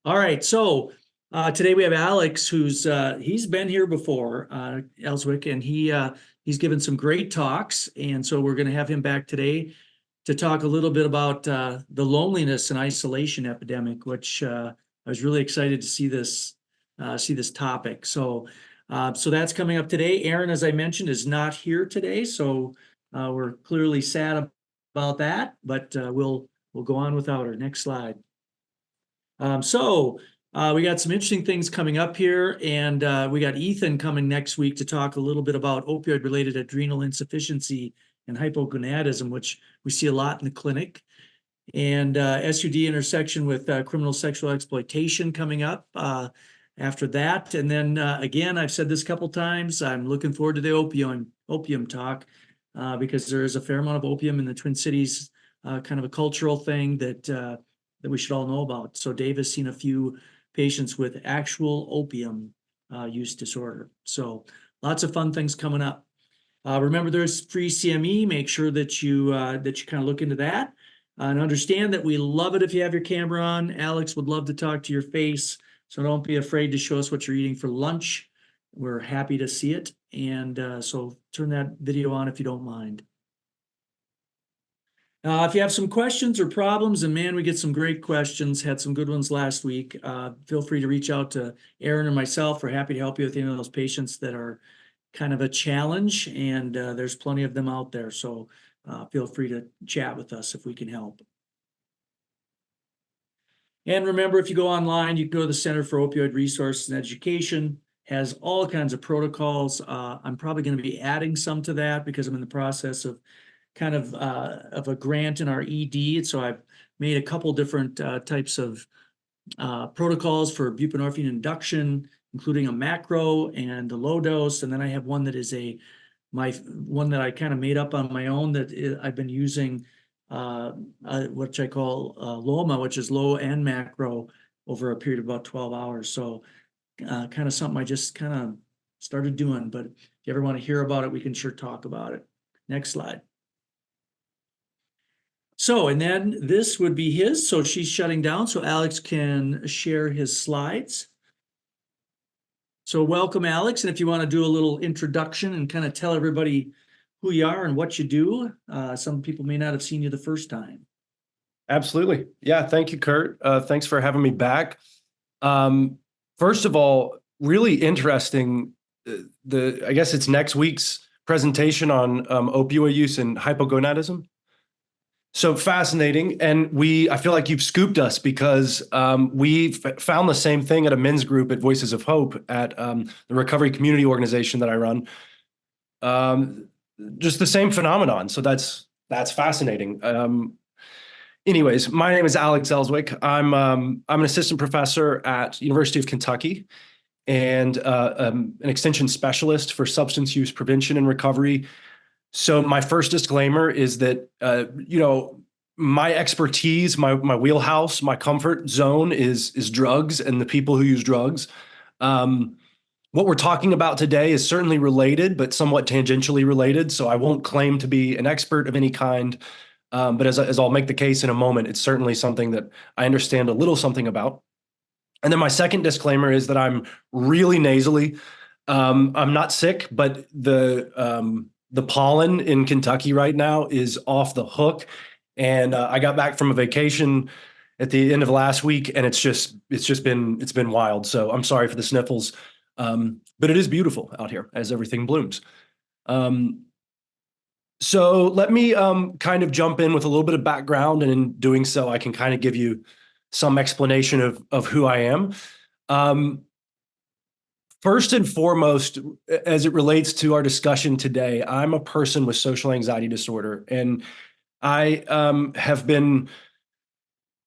All right, so today we have Alex, who's he's been here before, Ellswick, and he's given some great talks, and so we're going to have him back today to talk a little bit about the loneliness and isolation epidemic, which I was really excited to see this topic. So that's coming up today. Aaron, as I mentioned, is not here today, so we're clearly sad about that, but we'll go on without her. Next slide. We got some interesting things coming up here, and we got Ethan coming next week to talk a little bit about opioid-related adrenal insufficiency and hypogonadism, which we see a lot in the clinic, and SUD intersection with criminal sexual exploitation coming up after that. And then again, I've said this a couple times, I'm looking forward to the opium talk because there is a fair amount of opium in the Twin Cities, kind of a cultural thing that we should all know about. So Dave has seen a few patients with actual opium use disorder. So lots of fun things coming up. Remember, there's free CME. Make sure that you kind of look into that and understand that we love it if you have your camera on. Alex would love to talk to your face, so don't be afraid to show us what you're eating for lunch. We're happy to see it, and so turn that video on if you don't mind. If you have some questions or problems, and man, we get some great questions, had some good ones last week, feel free to reach out to Aaron or myself. We're happy to help you with any of those patients that are kind of a challenge, and there's plenty of them out there. So feel free to chat with us if we can help. And remember, if you go online, you can go to the Center for Opioid Resources and Education, has all kinds of protocols. I'm probably going to be adding some to that because I'm in the process of kind of a grant in our ED. So I've made a couple different types of protocols for buprenorphine induction, including a macro and a low dose. And then I have one that is one that I kind of made up on my own that I've been using, which I call LOMA, which is low and macro over a period of about 12 hours. So kind of something I just kind of started doing, but if you ever want to hear about it, we can sure talk about it. Next slide. So, and then this would be his. So she's shutting down so Alex can share his slides. So welcome, Alex. And if you want to do a little introduction and kind of tell everybody who you are and what you do, some people may not have seen you the first time. Absolutely. Yeah. Thank you, Kurt. Thanks for having me back. First of all, really interesting. I guess it's next week's presentation on opioid use and hypogonadism. So fascinating. And I feel like you've scooped us because we found the same thing at a men's group at Voices of Hope at the recovery community organization that I run. Just the same phenomenon. So that's fascinating. Anyways, my name is Alex Ellswick. I'm an assistant professor at University of Kentucky and an extension specialist for substance use prevention and recovery. So my first disclaimer is that, my expertise, my wheelhouse, my comfort zone is drugs and the people who use drugs. What we're talking about today is certainly related, but somewhat tangentially related. So I won't claim to be an expert of any kind. But as I'll make the case in a moment, it's certainly something that I understand a little something about. And then my second disclaimer is that I'm really nasally. I'm not sick, but the pollen in Kentucky right now is off the hook. And I got back from a vacation at the end of last week, and it's been wild. So I'm sorry for the sniffles, but it is beautiful out here as everything blooms. So let me kind of jump in with a little bit of background, and in doing so, I can kind of give you some explanation of who I am. First and foremost, as it relates to our discussion today, I'm a person with social anxiety disorder, and I have been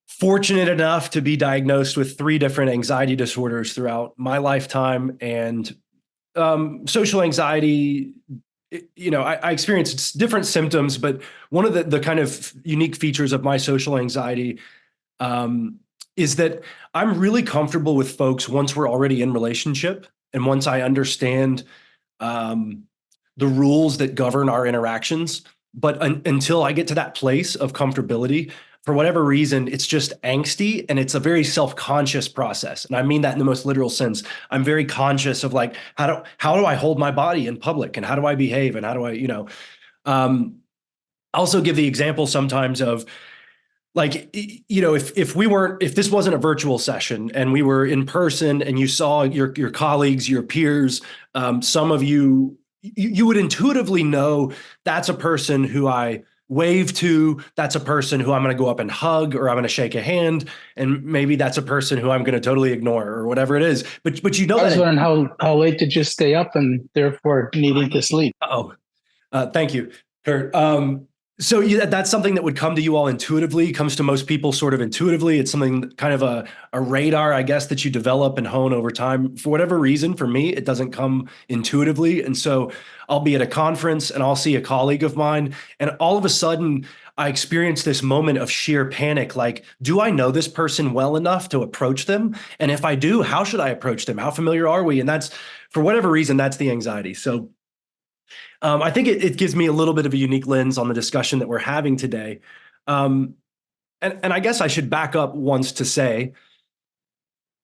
fortunate enough to be diagnosed with 3 different anxiety disorders throughout my lifetime. And social anxiety, I experience different symptoms, but one of the kind of unique features of my social anxiety is that I'm really comfortable with folks once we're already in relationship. And once I understand the rules that govern our interactions, but until I get to that place of comfortability, for whatever reason, it's just angsty and it's a very self-conscious process. And I mean that in the most literal sense. I'm very conscious of like, how do I hold my body in public, and how do I behave, and how do I, also give the example sometimes of like, if this wasn't a virtual session and we were in person and you saw your colleagues, your peers, some of you would intuitively know that's a person who I wave to, that's a person who I'm going to go up and hug, or I'm going to shake a hand, and maybe that's a person who I'm going to totally ignore, or whatever it is. But I was wondering how late did you stay up and therefore needing to sleep? Thank you, Kurt. So that's something that would come to you all intuitively, comes to most people sort of intuitively. It's something kind of a radar, I guess, that you develop and hone over time. For whatever reason, for me, it doesn't come intuitively. And so I'll be at a conference and I'll see a colleague of mine, and all of a sudden I experience this moment of sheer panic. Like, do I know this person well enough to approach them? And if I do, how should I approach them? How familiar are we? And that's, for whatever reason, that's the anxiety. So I think it gives me a little bit of a unique lens on the discussion that we're having today. And I guess I should back up once to say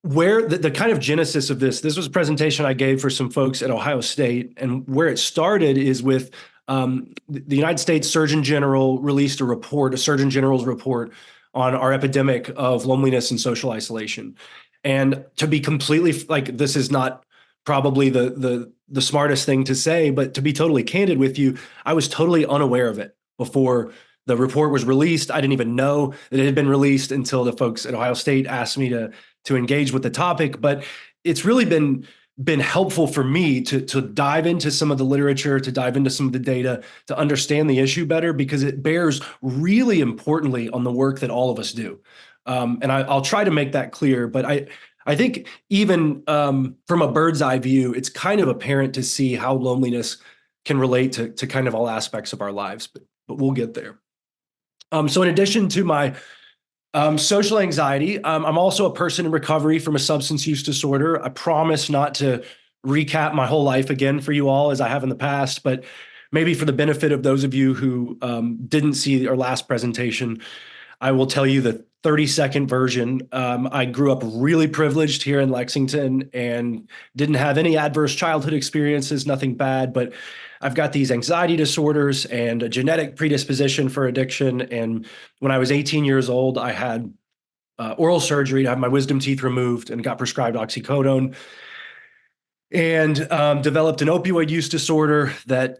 where the kind of genesis of this was a presentation I gave for some folks at Ohio State. And where it started is with the United States Surgeon General released a Surgeon General's report on our epidemic of loneliness and social isolation. And to be completely, like, this is not probably the smartest thing to say, but to be totally candid with you, I was totally unaware of it before the report was released. I didn't even know that it had been released until the folks at Ohio State asked me to engage with the topic. But it's really been helpful for me to dive into some of the literature, to dive into some of the data, to understand the issue better, because it bears really importantly on the work that all of us do. And I'll try to make that clear, but I think even from a bird's eye view, it's kind of apparent to see how loneliness can relate to kind of all aspects of our lives, but we'll get there. So in addition to my social anxiety, I'm also a person in recovery from a substance use disorder. I promise not to recap my whole life again for you all as I have in the past, but maybe for the benefit of those of you who didn't see our last presentation, I will tell you the 30-second version. I grew up really privileged here in Lexington and didn't have any adverse childhood experiences, nothing bad, but I've got these anxiety disorders and a genetic predisposition for addiction. And when I was 18 years old, I had oral surgery to have my wisdom teeth removed and got prescribed oxycodone, and developed an opioid use disorder that,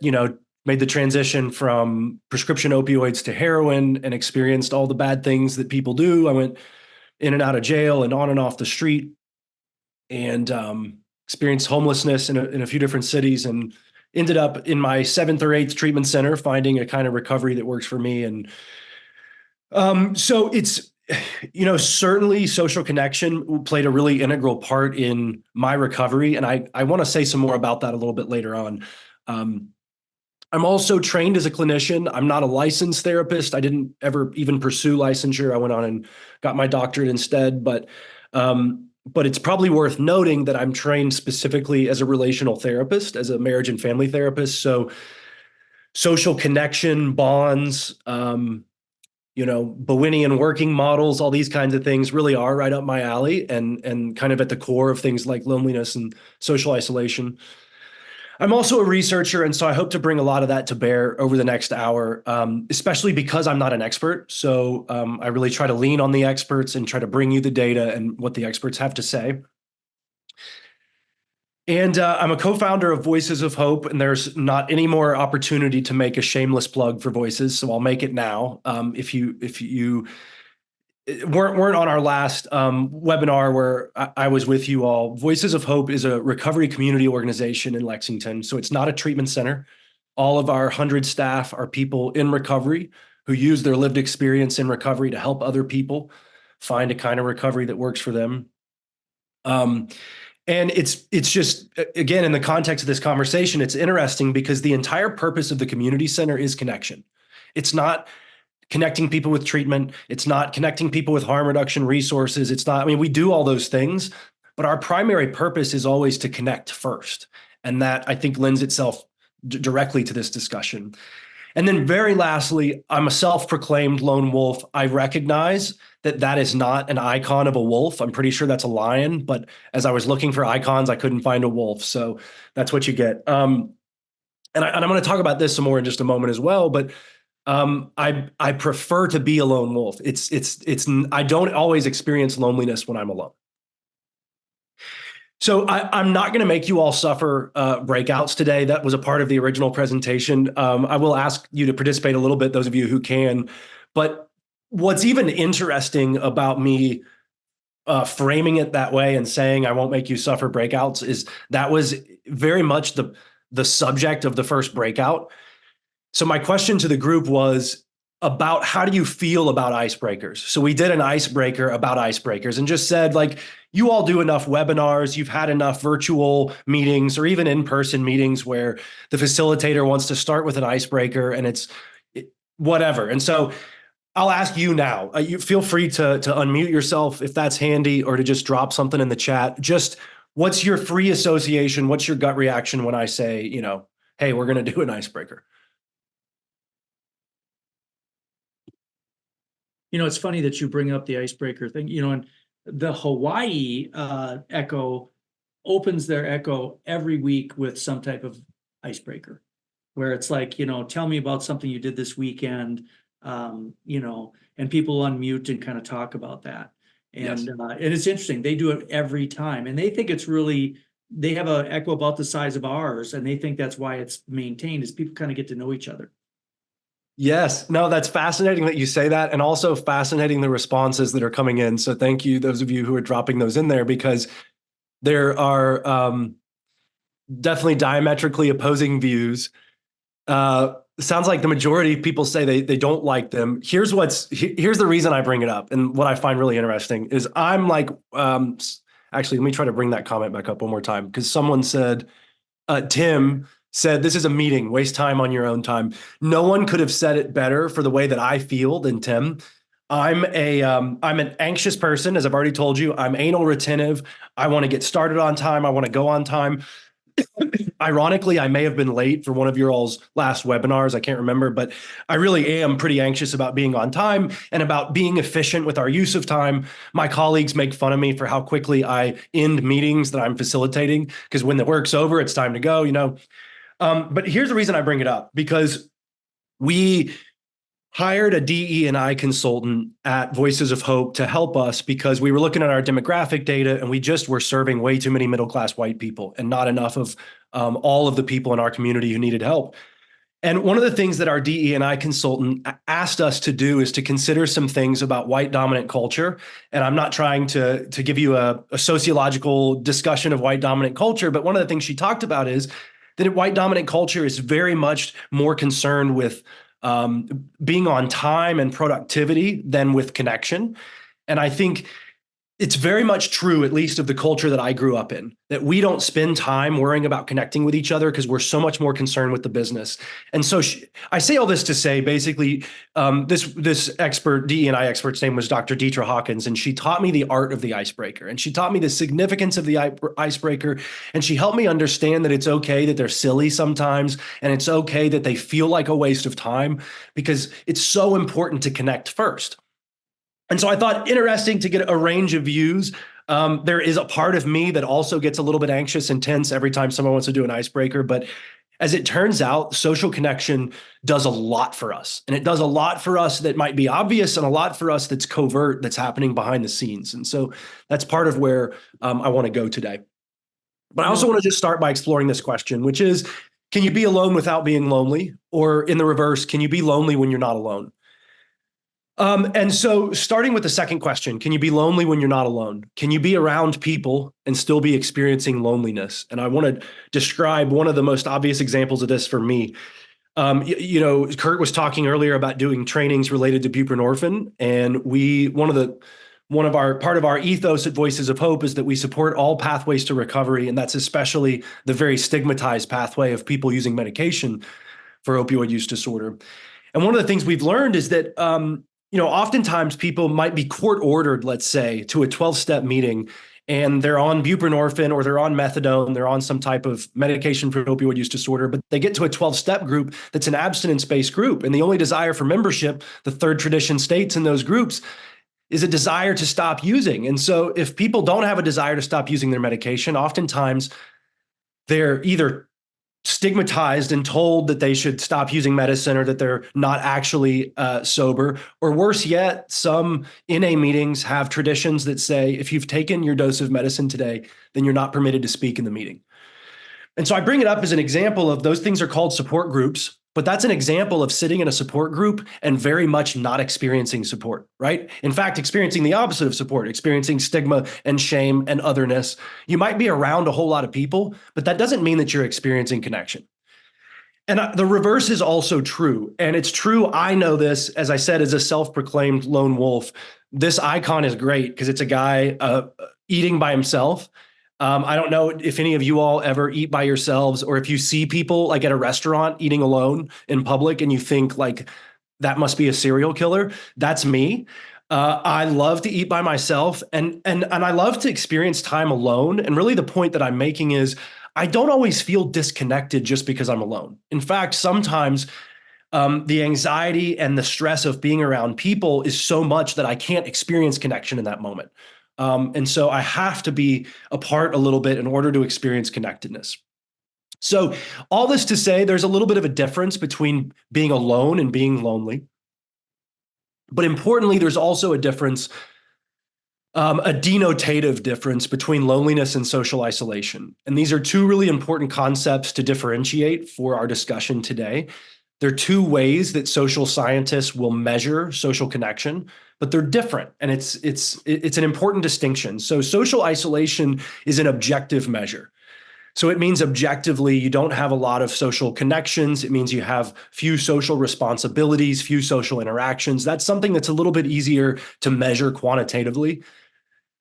made the transition from prescription opioids to heroin, and experienced all the bad things that people do. I went in and out of jail and on and off the street, and experienced homelessness in a few different cities, and ended up in my 7th or 8th treatment center, finding a kind of recovery that works for me. And so it's, certainly social connection played a really integral part in my recovery. And I want to say some more about that a little bit later on. I'm also trained as a clinician. I'm not a licensed therapist. I didn't ever even pursue licensure. I went on and got my doctorate instead. But it's probably worth noting that I'm trained specifically as a relational therapist, as a marriage and family therapist. So social connection, bonds, Bowenian working models, all these kinds of things really are right up my alley, and kind of at the core of things like loneliness and social isolation. I'm also a researcher, and so I hope to bring a lot of that to bear over the next hour, especially because I'm not an expert. So I really try to lean on the experts and try to bring you the data and what the experts have to say. And I'm a co-founder of Voices of Hope, and there's not any more opportunity to make a shameless plug for Voices, so I'll make it now. If you weren't on our last webinar where I was with you all, Voices of Hope is a recovery community organization in Lexington. So it's not a treatment center. All of our 100 staff are people in recovery who use their lived experience in recovery to help other people find a kind of recovery that works for them. And it's just, again, in the context of this conversation, it's interesting because the entire purpose of the community center is connection. It's not connecting people with treatment. It's not connecting people with harm reduction resources. It's not, we do all those things, but our primary purpose is always to connect first. And that, I think, lends itself directly to this discussion. And then very lastly, I'm a self-proclaimed lone wolf. I recognize that that is not an icon of a wolf. I'm pretty sure that's a lion, but as I was looking for icons, I couldn't find a wolf. So that's what you get. And I'm going to talk about this some more in just a moment as well, but I prefer to be a lone wolf. I don't always experience loneliness when I'm alone. So I'm not going to make you all suffer breakouts today. That was a part of the original presentation. I will ask you to participate a little bit, those of you who can. But what's even interesting about me framing it that way and saying I won't make you suffer breakouts is that was very much the subject of the first breakout. So my question to the group was about how do you feel about icebreakers? So we did an icebreaker about icebreakers and just said, like, you all do enough webinars, you've had enough virtual meetings or even in-person meetings where the facilitator wants to start with an icebreaker and it's whatever. And so I'll ask you now, you feel free to unmute yourself if that's handy, or to just drop something in the chat. Just what's your free association? What's your gut reaction when I say, hey, we're going to do an icebreaker? It's funny that you bring up the icebreaker thing, and the Hawaii Echo opens their Echo every week with some type of icebreaker where it's like, tell me about something you did this weekend, and people unmute and kind of talk about that. And, Yes. And it's interesting. They do it every time and they think it's really, they have an Echo about the size of ours and they think that's why it's maintained, is people kind of get to know each other. Yes. No, that's fascinating that you say that, and also fascinating the responses that are coming in. So thank you, those of you who are dropping those in there, because there are definitely diametrically opposing views. Sounds like the majority of people say they don't like them. Here's the reason I bring it up, and what I find really interesting is I'm like, actually, let me try to bring that comment back up one more time, because someone said, Tim said, this is a meeting, waste time on your own time. No one could have said it better for the way that I feel than Tim. I'm an anxious person, as I've already told you. I'm anal retentive. I want to get started on time. I want to go on time. Ironically, I may have been late for one of your all's last webinars. I can't remember, but I really am pretty anxious about being on time and about being efficient with our use of time. My colleagues make fun of me for how quickly I end meetings that I'm facilitating, because when the work's over, it's time to go, But here's the reason I bring it up, because we hired a DE&I consultant at Voices of Hope to help us, because we were looking at our demographic data and we just were serving way too many middle-class white people and not enough of all of the people in our community who needed help. And one of the things that our DE&I consultant asked us to do is to consider some things about white dominant culture. And I'm not trying to give you a sociological discussion of white dominant culture, but one of the things she talked about is that white dominant culture is very much more concerned with being on time and productivity than with connection. And I think it's very much true, at least of the culture that I grew up in, that we don't spend time worrying about connecting with each other because we're so much more concerned with the business. And so I say all this to say, basically, this expert, DE&I expert's name was Dr. Deetra Hawkins, and she taught me the art of the icebreaker. And she taught me the significance of the icebreaker. And she helped me understand that it's okay that they're silly sometimes, and it's okay that they feel like a waste of time, because it's so important to connect first. And so I thought interesting to get a range of views. There is a part of me that also gets a little bit anxious and tense every time someone wants to do an icebreaker. But as it turns out, social connection does a lot for us. And it does a lot for us that might be obvious, and a lot for us that's covert, that's happening behind the scenes. And so that's part of where I want to go today. But I also want to just start by exploring this question, which is, can you be alone without being lonely? Or in the reverse, can you be lonely when you're not alone? And so starting with the second question, can you be lonely when you're not alone? Can you be around people and still be experiencing loneliness? And I want to describe one of the most obvious examples of this for me. Kurt was talking earlier about doing trainings related to buprenorphine, and part of our ethos at Voices of Hope is that we support all pathways to recovery, and that's especially the very stigmatized pathway of people using medication for opioid use disorder. And one of the things we've learned is that oftentimes people might be court ordered, let's say, to a 12-step meeting, and they're on buprenorphine or they're on methadone, they're on some type of medication for opioid use disorder, but they get to a 12-step group that's an abstinence-based group. And the only desire for membership, the third tradition states in those groups, is a desire to stop using. And so if people don't have a desire to stop using their medication, oftentimes they're either stigmatized and told that they should stop using medicine or that they're not actually sober. Or worse yet, some NA meetings have traditions that say, if you've taken your dose of medicine today, then you're not permitted to speak in the meeting. And so I bring it up as an example of those things are called support groups, but that's an example of sitting in a support group and very much not experiencing support, right? In fact, experiencing the opposite of support, experiencing stigma and shame and otherness. You might be around a whole lot of people, but that doesn't mean that you're experiencing connection. And the reverse is also true. And it's true, I know this, as I said, as a self-proclaimed lone wolf. This icon is great because it's a guy eating by himself. I don't know if any of you all ever eat by yourselves, or if you see people like at a restaurant eating alone in public and you think like that must be a serial killer. That's me. I love to eat by myself and I love to experience time alone. And really the point that I'm making is I don't always feel disconnected just because I'm alone. In fact, sometimes the anxiety and the stress of being around people is so much that I can't experience connection in that moment. And so I have to be apart a little bit in order to experience connectedness. So all this to say, there's a little bit of a difference between being alone and being lonely. But importantly, there's also a difference, a denotative difference between loneliness and social isolation. And these are two really important concepts to differentiate for our discussion today. There are two ways that social scientists will measure social connection, but they're different, and it's an important distinction. So social isolation is an objective measure. So it means objectively you don't have a lot of social connections. It means you have few social responsibilities, few social interactions. That's something that's a little bit easier to measure quantitatively.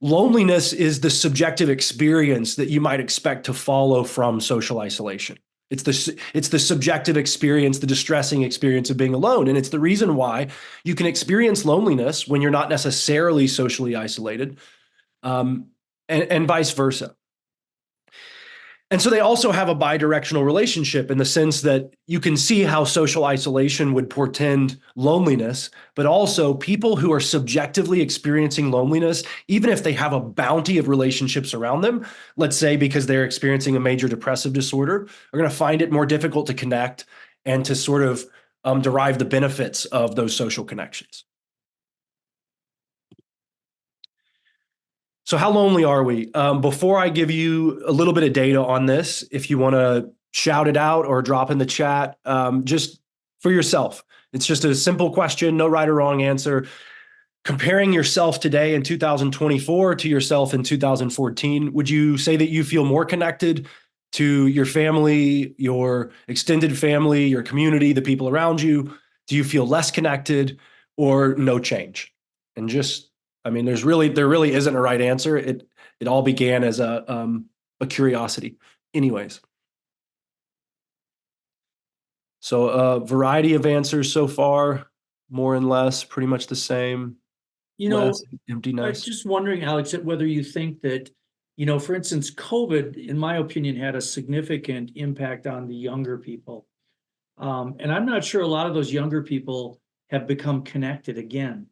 Loneliness is the subjective experience that you might expect to follow from social isolation. It's the subjective experience, the distressing experience of being alone. And it's the reason why you can experience loneliness when you're not necessarily socially isolated, and vice versa. And so they also have a bidirectional relationship in the sense that you can see how social isolation would portend loneliness, but also people who are subjectively experiencing loneliness, even if they have a bounty of relationships around them, let's say because they're experiencing a major depressive disorder, are going to find it more difficult to connect and to sort of derive the benefits of those social connections. So how lonely are we? Before I give you a little bit of data on this, if you want to shout it out or drop in the chat, just for yourself. It's just a simple question, no right or wrong answer. Comparing yourself today in 2024 to yourself in 2014, would you say that you feel more connected to your family, your extended family, your community, the people around you? Do you feel less connected or no change? And just there really isn't a right answer. It all began as a curiosity. Anyways, so a variety of answers so far, more and less, pretty much the same. Less, empty I nest. was just wondering, Alex, whether you think that, for instance, COVID, in my opinion, had a significant impact on the younger people. And I'm not sure a lot of those younger people have become connected again.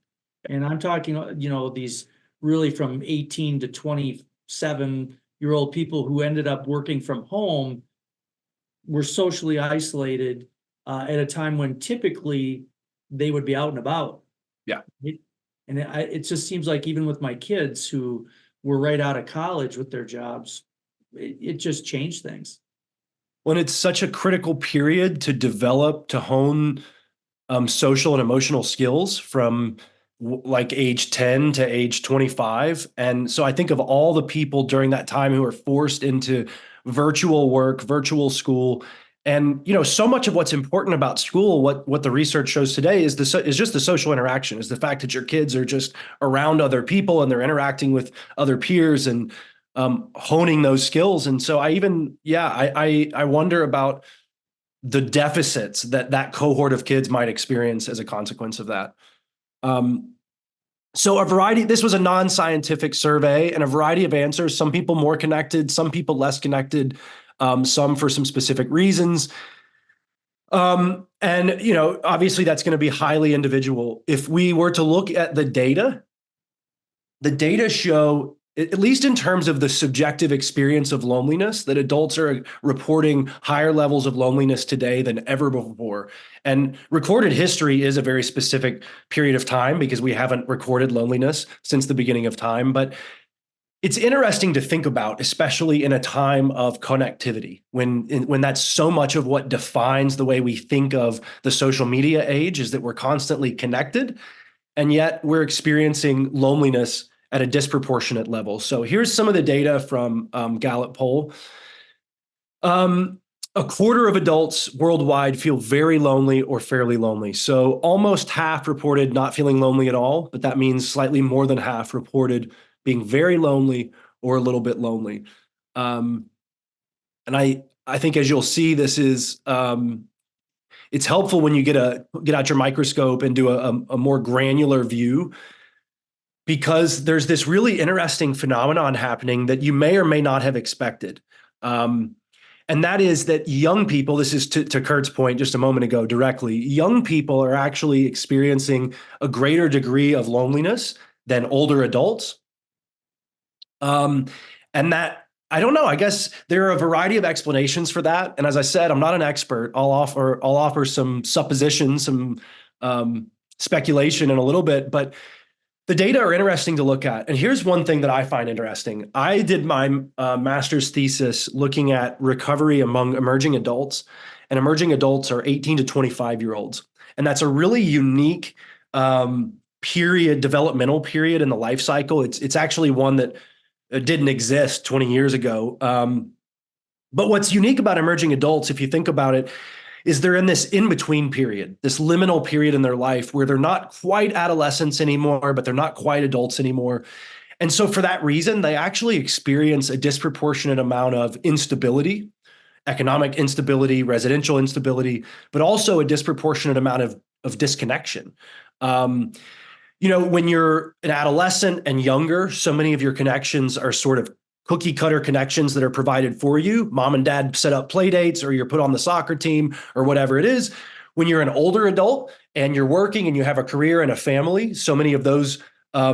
And I'm talking, these really from 18 to 27-year-old people who ended up working from home were socially isolated at a time when typically they would be out and about. Yeah. And it just seems like even with my kids who were right out of college with their jobs, it just changed things. When it's such a critical period to develop, to hone social and emotional skills from like age 10 to age 25. And so I think of all the people during that time who are forced into virtual work, virtual school. And, so much of what's important about school, what the research shows today is just the social interaction, is the fact that your kids are just around other people and they're interacting with other peers and honing those skills. And so I wonder about the deficits that cohort of kids might experience as a consequence of that. So this was a non-scientific survey and a variety of answers. Some people more connected, some people less connected, some for some specific reasons. And, obviously that's going to be highly individual. If we were to look at the data show, at least in terms of the subjective experience of loneliness, that adults are reporting higher levels of loneliness today than ever before. And recorded history is a very specific period of time because we haven't recorded loneliness since the beginning of time. But it's interesting to think about, especially in a time of connectivity, when that's so much of what defines the way we think of the social media age, is that we're constantly connected, and yet we're experiencing loneliness at a disproportionate level. So here's some of the data from Gallup poll. A quarter of adults worldwide feel very lonely or fairly lonely. So almost half reported not feeling lonely at all, but that means slightly more than half reported being very lonely or a little bit lonely. And I think, as you'll see, this is it's helpful when you get out your microscope and do a more granular view, because there's this really interesting phenomenon happening that you may or may not have expected. And that is that young people, this is to Kurt's point just a moment ago directly, young people are actually experiencing a greater degree of loneliness than older adults. And that, I don't know, I guess there are a variety of explanations for that. And as I said, I'm not an expert. I'll offer some suppositions, some speculation in a little bit, but the data are interesting to look at. And here's one thing that I find interesting. I did my master's thesis looking at recovery among emerging adults, and emerging adults are 18 to 25-year-olds. And that's a really unique developmental period in the life cycle. It's actually one that didn't exist 20 years ago. But what's unique about emerging adults, if you think about it, is they're in this in-between period, this liminal period in their life where they're not quite adolescents anymore, but they're not quite adults anymore. And so for that reason, they actually experience a disproportionate amount of instability, economic instability, residential instability, but also a disproportionate amount of disconnection. When you're an adolescent and younger, so many of your connections are sort of cookie cutter connections that are provided for you. Mom and dad set up play dates, or you're put on the soccer team, or whatever it is. When you're an older adult and you're working and you have a career and a family, so many of those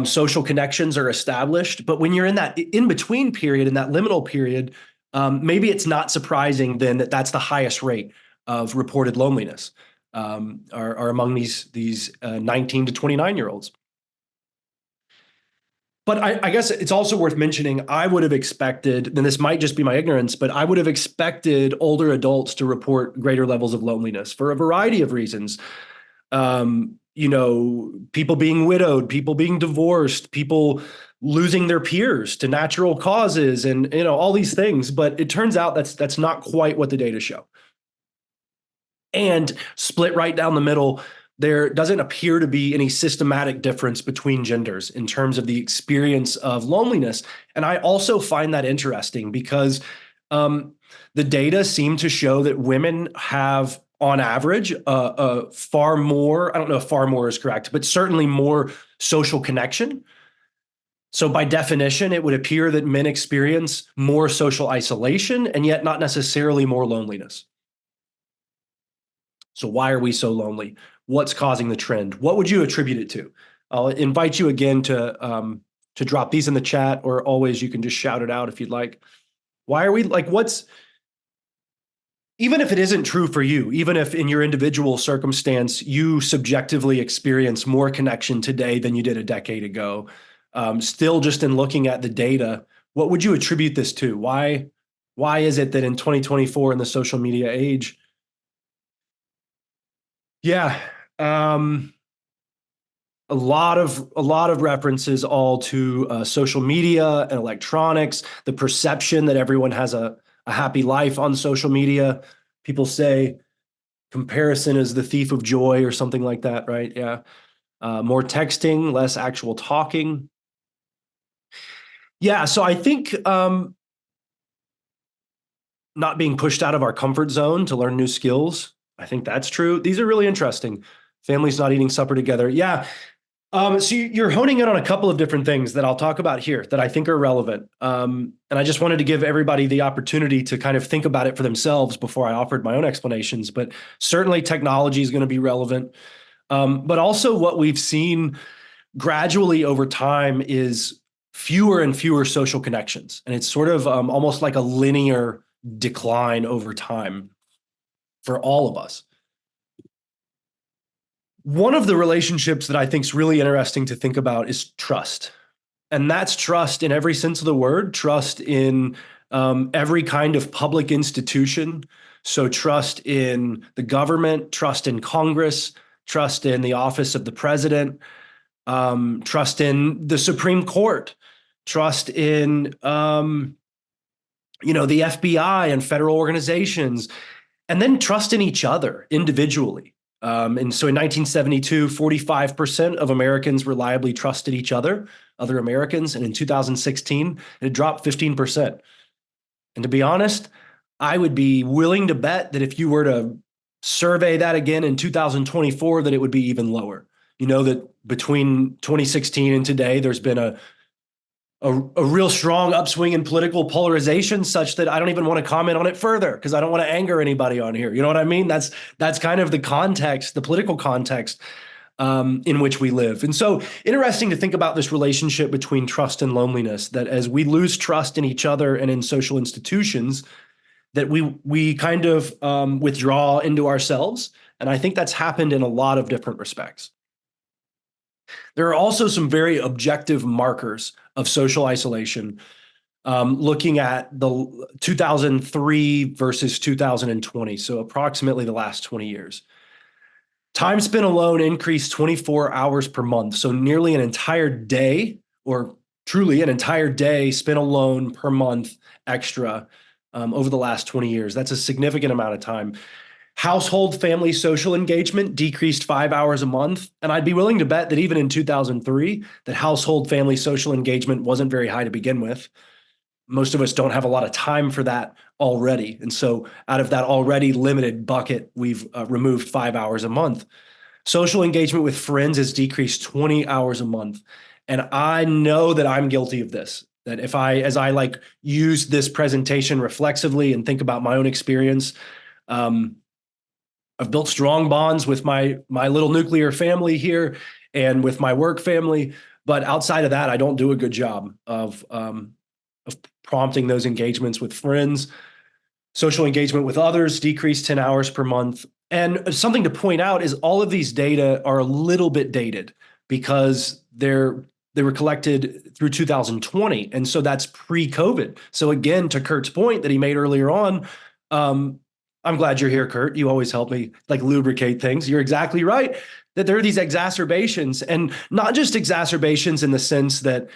social connections are established. But when you're in that in-between period, in that liminal period, maybe it's not surprising then that that's the highest rate of reported loneliness are among these 19 to 29-year-olds. But I guess it's also worth mentioning, I would have expected, and this might just be my ignorance, but I would have expected older adults to report greater levels of loneliness for a variety of reasons. People being widowed, people being divorced, people losing their peers to natural causes, and all these things. But it turns out that's not quite what the data show. And split right down the middle, there doesn't appear to be any systematic difference between genders in terms of the experience of loneliness. And I also find that interesting because the data seem to show that women have, on average, far more, I don't know if far more is correct, but certainly more social connection. So by definition, it would appear that men experience more social isolation and yet not necessarily more loneliness. So why are we so lonely? What's causing the trend? What would you attribute it to? I'll invite you again to drop these in the chat, or always you can just shout it out if you'd like. Why are we even if it isn't true for you, even if in your individual circumstance, you subjectively experience more connection today than you did a decade ago, still just in looking at the data, what would you attribute this to? Why is it that in 2024 in the social media age, a lot of references all to social media and electronics, the perception that everyone has a happy life on social media. People say comparison is the thief of joy or something like that, right? Yeah. More texting, less actual talking. Yeah, so I think not being pushed out of our comfort zone to learn new skills, I think that's true. These are really interesting. Families not eating supper together. Yeah. So you're honing in on a couple of different things that I'll talk about here that I think are relevant. And I just wanted to give everybody the opportunity to kind of think about it for themselves before I offered my own explanations. But certainly technology is going to be relevant. But also what we've seen gradually over time is fewer and fewer social connections. And it's sort of almost like a linear decline over time for all of us. One of the relationships that I think is really interesting to think about is trust. And that's trust in every sense of the word, trust in every kind of public institution. So trust in the government, trust in Congress, trust in the office of the president, trust in the Supreme Court, trust in the FBI and federal organizations, and then trust in each other individually. And so in 1972, 45% of Americans reliably trusted each other Americans. And in 2016, it dropped 15%. And to be honest, I would be willing to bet that if you were to survey that again in 2024, that it would be even lower. You know, that between 2016 and today, there's been a real strong upswing in political polarization such that I don't even want to comment on it further because I don't want to anger anybody on here. You know what I mean? That's kind of the context, the political context in which we live. And so interesting to think about this relationship between trust and loneliness, that as we lose trust in each other and in social institutions, that we kind of withdraw into ourselves. And I think that's happened in a lot of different respects. There are also some very objective markers of social isolation, looking at the 2003 versus 2020, so approximately the last 20 years. Time spent alone increased 24 hours per month, so nearly an entire day, or truly an entire day spent alone per month extra over the last 20 years. That's a significant amount of time. Household family social engagement decreased 5 hours a month. And I'd be willing to bet that even in 2003, that household family social engagement wasn't very high to begin with. Most of us don't have a lot of time for that already. And so out of that already limited bucket, we've removed 5 hours a month. Social engagement with friends has decreased 20 hours a month. And I know that I'm guilty of this, that as I like use this presentation reflexively and think about my own experience, I've built strong bonds with my little nuclear family here and with my work family. But outside of that, I don't do a good job of prompting those engagements with friends. Social engagement with others decreased 10 hours per month. And something to point out is all of these data are a little bit dated because they were collected through 2020. And so that's pre-COVID. So again, to Kurt's point that he made earlier on, I'm glad you're here, Kurt. You always help me like lubricate things. You're exactly right that there are these exacerbations, and not just exacerbations in the sense that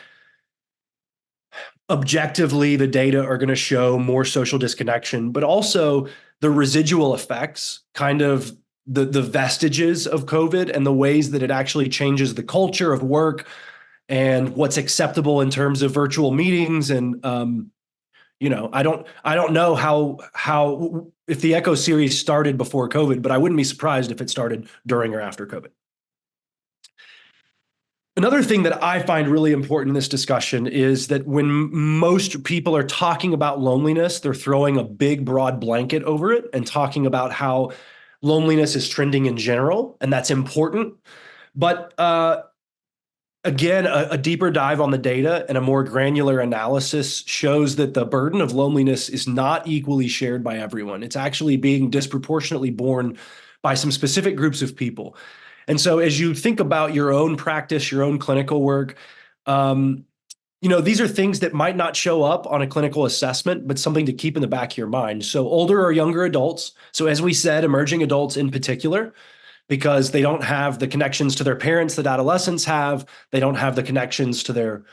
objectively the data are going to show more social disconnection, but also the residual effects, kind of the vestiges of COVID and the ways that it actually changes the culture of work and what's acceptable in terms of virtual meetings. And I don't know how if the Echo series started before COVID, but I wouldn't be surprised if it started during or after COVID. Another thing that I find really important in this discussion is that when most people are talking about loneliness, they're throwing a big, broad blanket over it and talking about how loneliness is trending in general, and that's important. But again, a deeper dive on the data and a more granular analysis shows that the burden of loneliness is not equally shared by everyone. It's actually being disproportionately borne by some specific groups of people. And so as you think about your own practice, your own clinical work, these are things that might not show up on a clinical assessment, but something to keep in the back of your mind. So older or younger adults, so as we said, emerging adults in particular, because they don't have the connections to their parents that adolescents have. They don't have the connections to their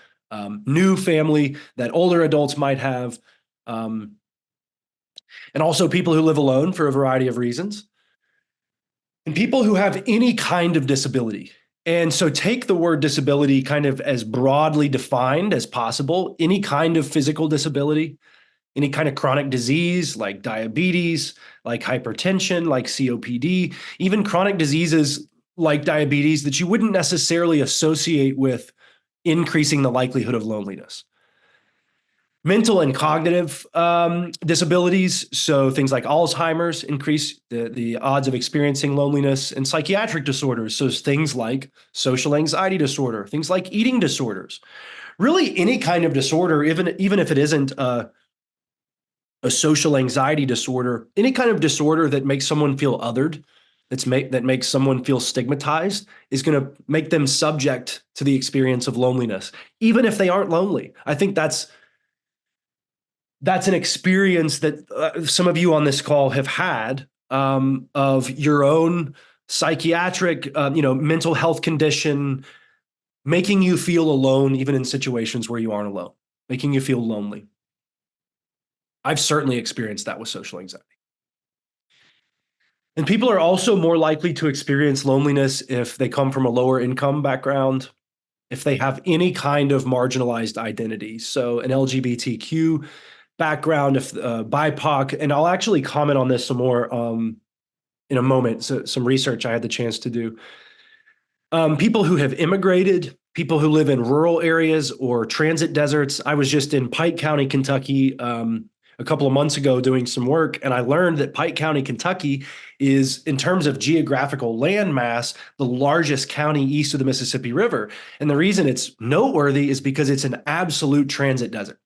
new family that older adults might have. And also people who live alone for a variety of reasons. And people who have any kind of disability. And so take the word disability kind of as broadly defined as possible. Any kind of physical disability, any kind of chronic disease like diabetes, like hypertension, like COPD, even chronic diseases like diabetes that you wouldn't necessarily associate with increasing the likelihood of loneliness. Mental and cognitive disabilities, so things like Alzheimer's, increase the odds of experiencing loneliness, and psychiatric disorders, so things like social anxiety disorder, things like eating disorders. Really, any kind of disorder, even if it isn't a social anxiety disorder, any kind of disorder that makes someone feel othered, that makes someone feel stigmatized, is going to make them subject to the experience of loneliness, even if they aren't lonely. I think that's an experience that some of you on this call have had, of your own psychiatric, mental health condition making you feel alone, even in situations where you aren't alone, making you feel lonely. I've certainly experienced that with social anxiety. And people are also more likely to experience loneliness if they come from a lower income background, if they have any kind of marginalized identity. So an LGBTQ background, if BIPOC, and I'll actually comment on this some more in a moment. So some research I had the chance to do. People who have immigrated, people who live in rural areas or transit deserts. I was just in Pike County, Kentucky, a couple of months ago doing some work, and I learned that Pike County, Kentucky is, in terms of geographical landmass, the largest county east of the Mississippi River. And the reason it's noteworthy is because it's an absolute transit desert.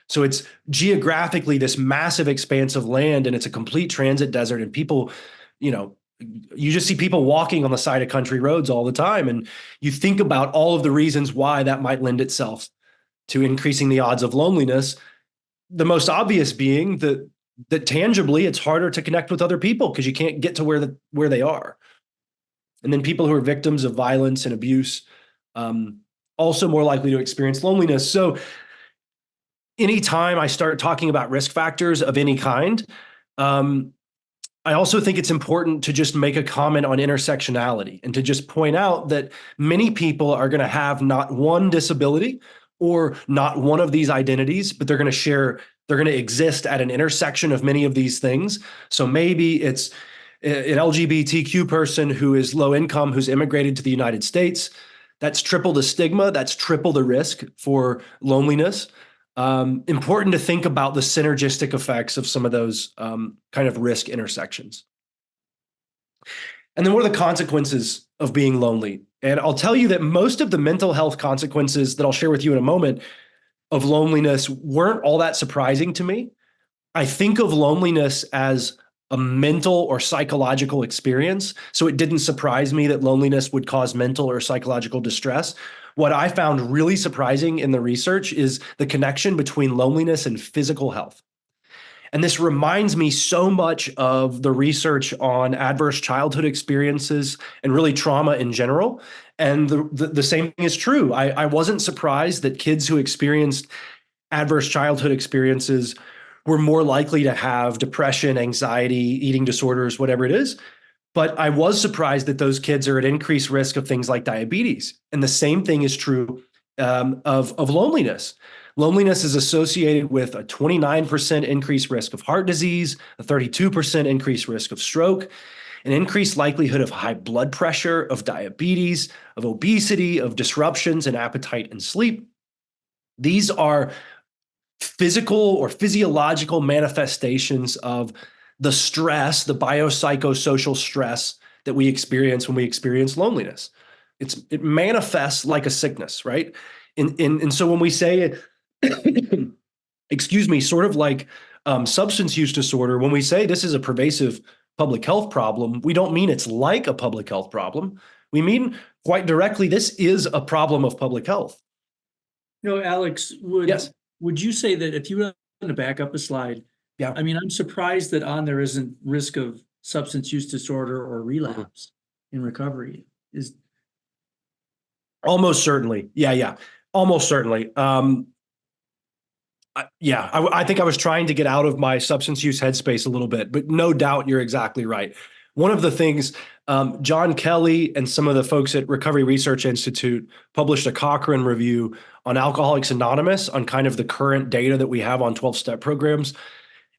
So it's geographically this massive expanse of land, and it's a complete transit desert, and people, you just see people walking on the side of country roads all the time. And you think about all of the reasons why that might lend itself to increasing the odds of loneliness. The most obvious being that tangibly it's harder to connect with other people because you can't get to where they are. And then people who are victims of violence and abuse, also more likely to experience loneliness. So anytime I start talking about risk factors of any kind, I also think it's important to just make a comment on intersectionality and to just point out that many people are going to have not one disability or not one of these identities, but they're going to exist at an intersection of many of these things. So maybe it's an LGBTQ person who is low income, who's immigrated to the United States. That's triple the stigma. That's triple the risk for loneliness. Important to think about the synergistic effects of some of those kind of risk intersections. And then what are the consequences of being lonely? And I'll tell you that most of the mental health consequences that I'll share with you in a moment of loneliness weren't all that surprising to me. I think of loneliness as a mental or psychological experience. So it didn't surprise me that loneliness would cause mental or psychological distress. What I found really surprising in the research is the connection between loneliness and physical health. And this reminds me so much of the research on adverse childhood experiences and really trauma in general. And the same thing is true. I wasn't surprised that kids who experienced adverse childhood experiences were more likely to have depression, anxiety, eating disorders, whatever it is. But I was surprised that those kids are at increased risk of things like diabetes. And the same thing is true of loneliness. Loneliness is associated with a 29% increased risk of heart disease, a 32% increased risk of stroke, an increased likelihood of high blood pressure, of diabetes, of obesity, of disruptions in appetite and sleep. These are physical or physiological manifestations of the stress, the biopsychosocial stress that we experience when we experience loneliness. It manifests like a sickness, right? And so when we say, excuse me, sort of like substance use disorder, when we say this is a pervasive public health problem, we don't mean it's like a public health problem. We mean quite directly, this is a problem of public health. Alex, Yes. Would you say that if you were to back up a slide, Yeah. I mean, I'm surprised that on there isn't risk of substance use disorder or relapse in recovery. Is almost certainly. Yeah. Almost certainly. I think I was trying to get out of my substance use headspace a little bit, but no doubt you're exactly right. One of the things, John Kelly and some of the folks at Recovery Research Institute published a Cochrane review on Alcoholics Anonymous on kind of the current data that we have on 12-step programs.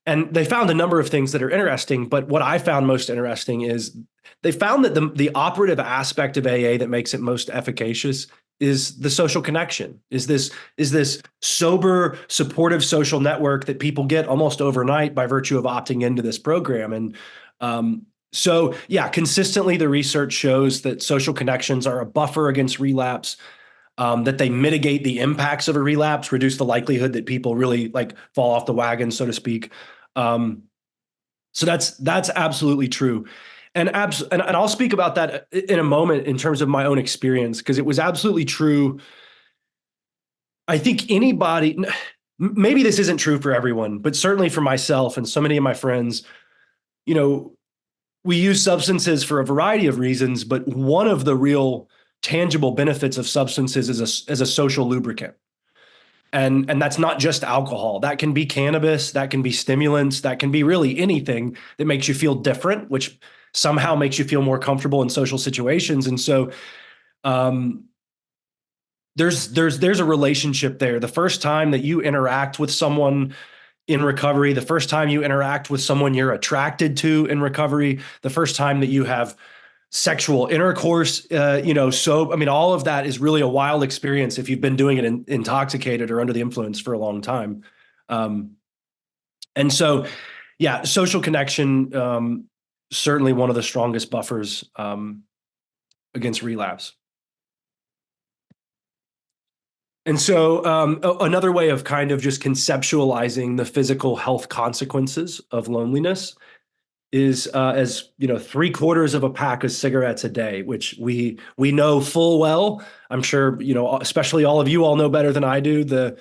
And they found a number of things that are interesting, but what I found most interesting is they found that the operative aspect of AA that makes it most efficacious is the social connection, is this sober, supportive social network that people get almost overnight by virtue of opting into this program. And so, yeah, consistently the research shows that social connections are a buffer against relapse, that they mitigate the impacts of a relapse, reduce the likelihood that people really like fall off the wagon, so to speak. So that's absolutely true. And I'll speak about that in a moment in terms of my own experience, because it was absolutely true. I think anybody, maybe this isn't true for everyone, but certainly for myself and so many of my friends, you know, we use substances for a variety of reasons, but one of the real tangible benefits of substances is as a social lubricant. And that's not just alcohol. That can be cannabis, that can be stimulants, that can be really anything that makes you feel different, which somehow makes you feel more comfortable in social situations. And so there's a relationship there. The first time that you interact with someone in recovery, the first time you interact with someone you're attracted to in recovery, the first time that you have sexual intercourse, so, I mean, all of that is really a wild experience if you've been doing it intoxicated or under the influence for a long time. And so, yeah, social connection, certainly one of the strongest buffers against relapse. And so another way of kind of just conceptualizing the physical health consequences of loneliness is as 3/4 of a pack of cigarettes a day, which we know full well. I'm sure, especially all of you all know better than I do, the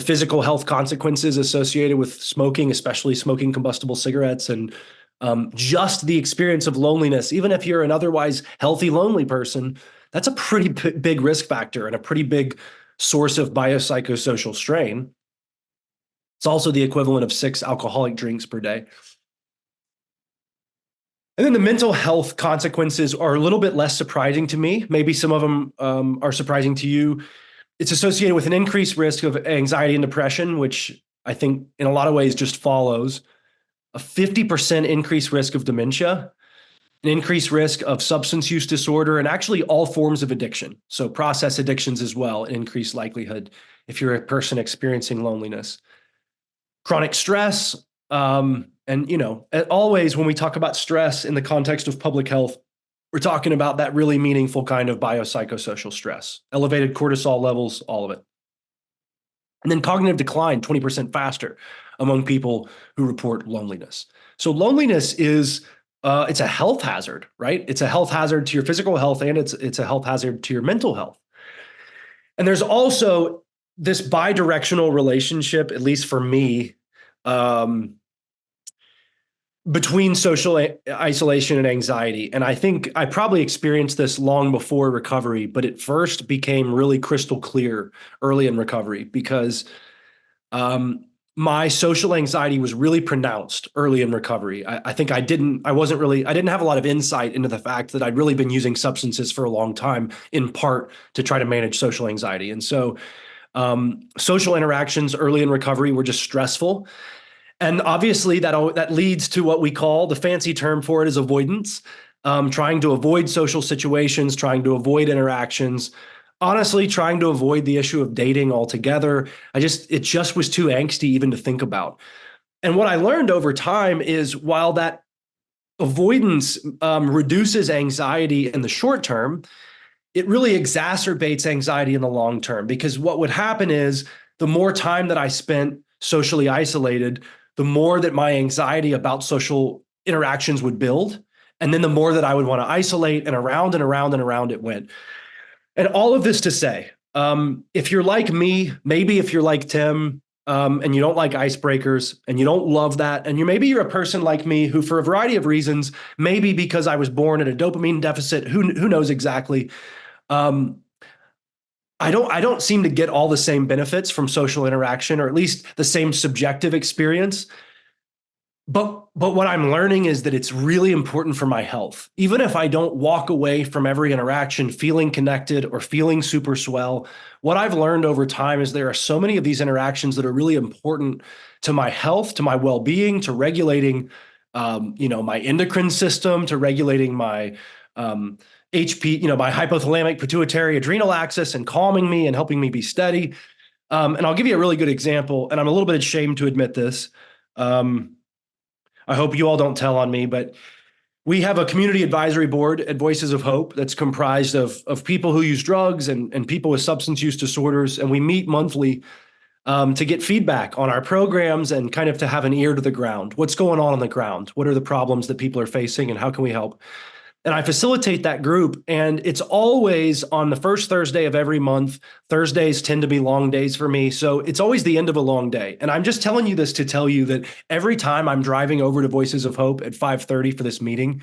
physical health consequences associated with smoking, especially smoking combustible cigarettes, and just the experience of loneliness. Even if you're an otherwise healthy, lonely person, that's a pretty big risk factor and a pretty big source of biopsychosocial strain. It's also the equivalent of 6 alcoholic drinks per day. And then the mental health consequences are a little bit less surprising to me. Maybe some of them are surprising to you. It's associated with an increased risk of anxiety and depression, which I think in a lot of ways just follows. A 50% increased risk of dementia, an increased risk of substance use disorder, and actually all forms of addiction. So process addictions as well, an increased likelihood if you're a person experiencing loneliness. Chronic stress, and always when we talk about stress in the context of public health, we're talking about that really meaningful kind of biopsychosocial stress, elevated cortisol levels, all of it. And then cognitive decline, 20% faster among people who report loneliness. So loneliness is, it's a health hazard, right? It's a health hazard to your physical health, and it's a health hazard to your mental health. And there's also this bidirectional relationship, at least for me, between social isolation and anxiety. And I think I probably experienced this long before recovery, but it first became really crystal clear early in recovery because my social anxiety was really pronounced early in recovery. I think I didn't have a lot of insight into the fact that I'd really been using substances for a long time, in part to try to manage social anxiety. And so social interactions early in recovery were just stressful. And obviously that leads to what we call, the fancy term for it is avoidance, trying to avoid social situations, trying to avoid interactions, honestly, trying to avoid the issue of dating altogether. It just was too angsty even to think about. And what I learned over time is while that avoidance reduces anxiety in the short term, it really exacerbates anxiety in the long term, because what would happen is the more time that I spent socially isolated, the more that my anxiety about social interactions would build. And then the more that I would want to isolate, and around and around and around it went. And all of this to say, if you're like me, maybe if you're like Tim, and you don't like icebreakers and you don't love that, and maybe you're a person like me who, for a variety of reasons, maybe because I was born at a dopamine deficit, who knows exactly, I don't seem to get all the same benefits from social interaction, or at least the same subjective experience. But what I'm learning is that it's really important for my health. Even if I don't walk away from every interaction feeling connected or feeling super swell, what I've learned over time is there are so many of these interactions that are really important to my health, to my well-being, to regulating my endocrine system to regulating my HP, my hypothalamic pituitary adrenal axis and calming me and helping me be steady. And I'll give you a really good example, and I'm a little bit ashamed to admit this. I hope you all don't tell on me, but we have a community advisory board at Voices of Hope that's comprised of people who use drugs and people with substance use disorders. And we meet monthly to get feedback on our programs and kind of to have an ear to the ground. What's going on the ground? What are the problems that people are facing and how can we help? And I facilitate that group, and it's always on the first Thursday of every month. Thursdays tend to be long days for me, so it's always the end of a long day. And I'm just telling you this to tell you that every time I'm driving over to Voices of Hope at 5:30 for this meeting,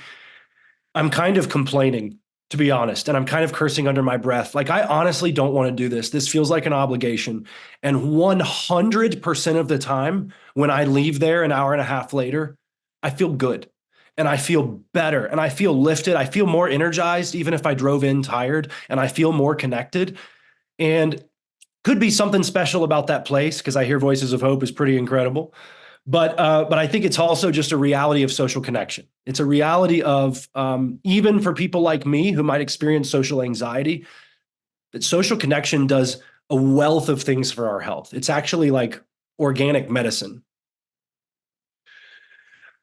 I'm kind of complaining, to be honest, and I'm kind of cursing under my breath. Like, I honestly don't want to do this. This feels like an obligation. And 100% of the time, when I leave there an hour and a half later, I feel good. And I feel better and I feel lifted. I feel more energized, even if I drove in tired, and I feel more connected. And could be something special about that place, because I hear Voices of Hope is pretty incredible. But I think it's also just a reality of social connection. It's a reality of even for people like me who might experience social anxiety, that social connection does a wealth of things for our health. It's actually like organic medicine.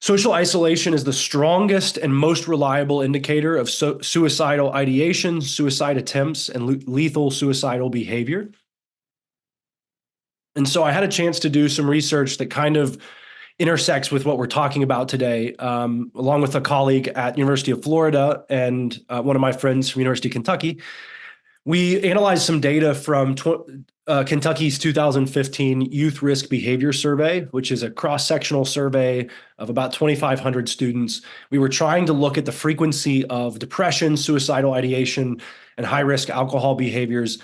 Social isolation is the strongest and most reliable indicator of suicidal ideation, suicide attempts, and lethal suicidal behavior. And so I had a chance to do some research that kind of intersects with what we're talking about today, along with a colleague at University of Florida and one of my friends from University of Kentucky. We analyzed some data from Kentucky's 2015 Youth Risk Behavior Survey, which is a cross-sectional survey of about 2,500 students. We were trying to look at the frequency of depression, suicidal ideation, and high-risk alcohol behaviors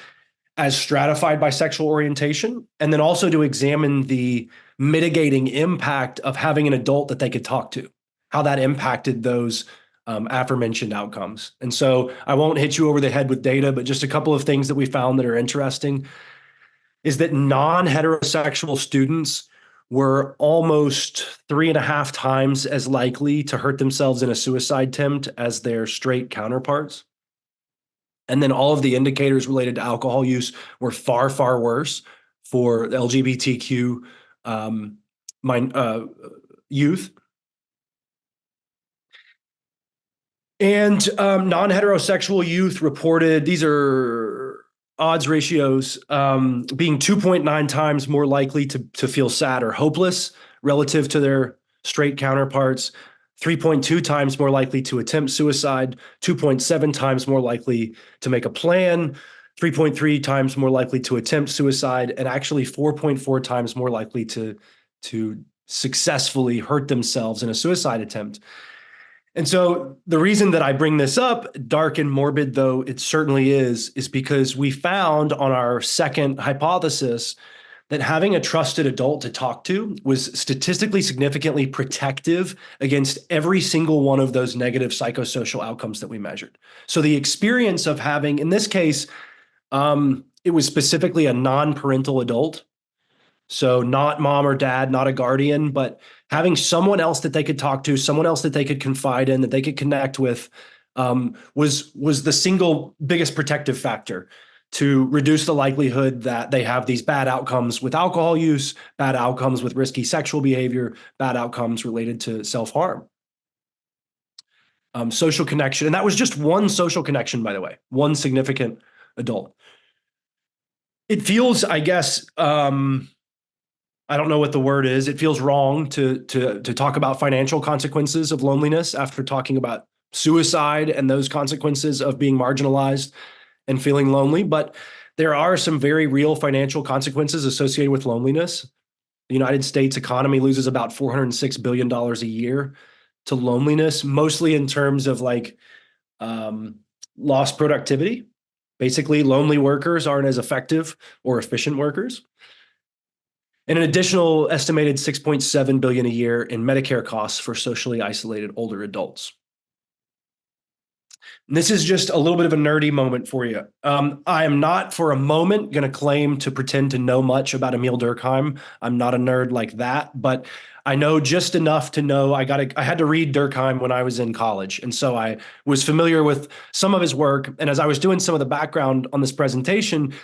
as stratified by sexual orientation, and then also to examine the mitigating impact of having an adult that they could talk to, how that impacted those aforementioned outcomes. And so I won't hit you over the head with data, but just a couple of things that we found that are interesting is that non-heterosexual students were almost 3.5 times as likely to hurt themselves in a suicide attempt as their straight counterparts. And then all of the indicators related to alcohol use were far, far worse for LGBTQ youth. And non-heterosexual youth reported, these are odds ratios, being 2.9 times more likely to feel sad or hopeless relative to their straight counterparts, 3.2 times more likely to attempt suicide, 2.7 times more likely to make a plan, 3.3 times more likely to attempt suicide, and actually 4.4 times more likely to successfully hurt themselves in a suicide attempt. And so the reason that I bring this up, dark and morbid though it certainly is because we found on our second hypothesis that having a trusted adult to talk to was statistically significantly protective against every single one of those negative psychosocial outcomes that we measured. So the experience of having, in this case, it was specifically a non-parental adult. So not mom or dad, not a guardian, but having someone else that they could talk to, someone else that they could confide in, that they could connect with, was the single biggest protective factor to reduce the likelihood that they have these bad outcomes with alcohol use, bad outcomes with risky sexual behavior, bad outcomes related to self-harm. Social connection, and that was just one social connection, by the way, one significant adult. It feels, I guess, I don't know what the word is. It feels wrong to talk about financial consequences of loneliness after talking about suicide and those consequences of being marginalized and feeling lonely. But there are some very real financial consequences associated with loneliness. The United States economy loses about $406 billion a year to loneliness, mostly in terms of like lost productivity. Basically, lonely workers aren't as effective or efficient workers. And an additional estimated $6.7 billion a year in Medicare costs for socially isolated older adults. And this is just a little bit of a nerdy moment for you. I am not for a moment going to claim to pretend to know much about Emil Durkheim. I'm not a nerd like that, but I know just enough to know I had to read Durkheim when I was in college. And so I was familiar with some of his work. And as I was doing some of the background on this presentation,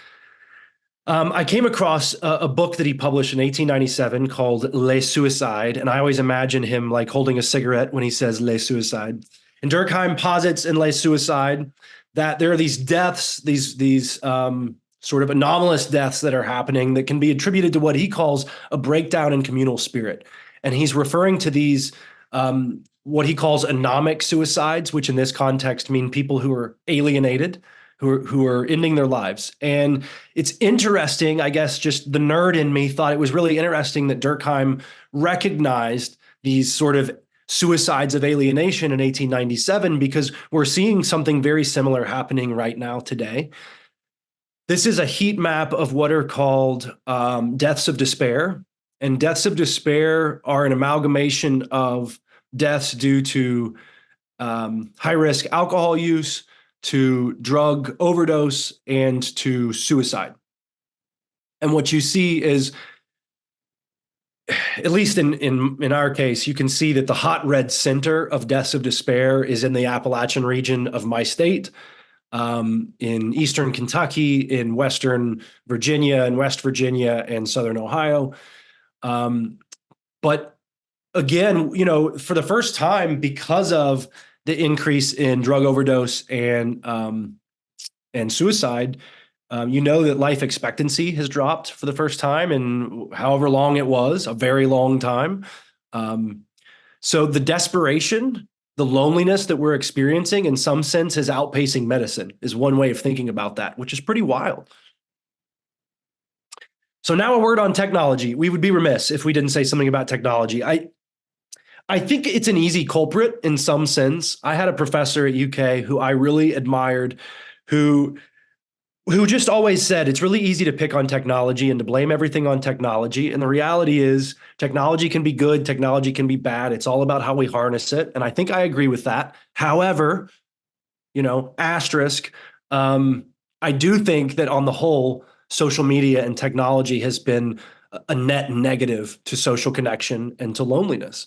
I came across a book that he published in 1897 called Les Suicides. And I always imagine him like holding a cigarette when he says Les Suicides. And Durkheim posits in Les Suicides that there are these deaths, these sort of anomalous deaths that are happening that can be attributed to what he calls a breakdown in communal spirit. And he's referring to these what he calls anomic suicides, which in this context mean people who are alienated, who are ending their lives. And it's interesting, I guess, just the nerd in me thought it was really interesting that Durkheim recognized these sort of suicides of alienation in 1897, because we're seeing something very similar happening right now today. This is a heat map of what are called deaths of despair. And deaths of despair are an amalgamation of deaths due to high-risk alcohol use, to drug overdose, and to suicide. And what you see is, at least in our case, you can see that the hot red center of deaths of despair is in the Appalachian region of my state, in eastern Kentucky, in western Virginia, and West Virginia, and southern Ohio. But again, for the first time, because of the increase in drug overdose and suicide, that life expectancy has dropped for the first time in however long it was, a very long time. So the desperation, the loneliness that we're experiencing in some sense is outpacing medicine, is one way of thinking about that, which is pretty wild. So now a word on technology. We would be remiss if we didn't say something about technology. I think it's an easy culprit in some sense. I had a professor at UK who I really admired, who just always said it's really easy to pick on technology and to blame everything on technology. And the reality is technology can be good, technology can be bad. It's all about how we harness it. And I think I agree with that. However, asterisk, I do think that on the whole, social media and technology has been a net negative to social connection and to loneliness.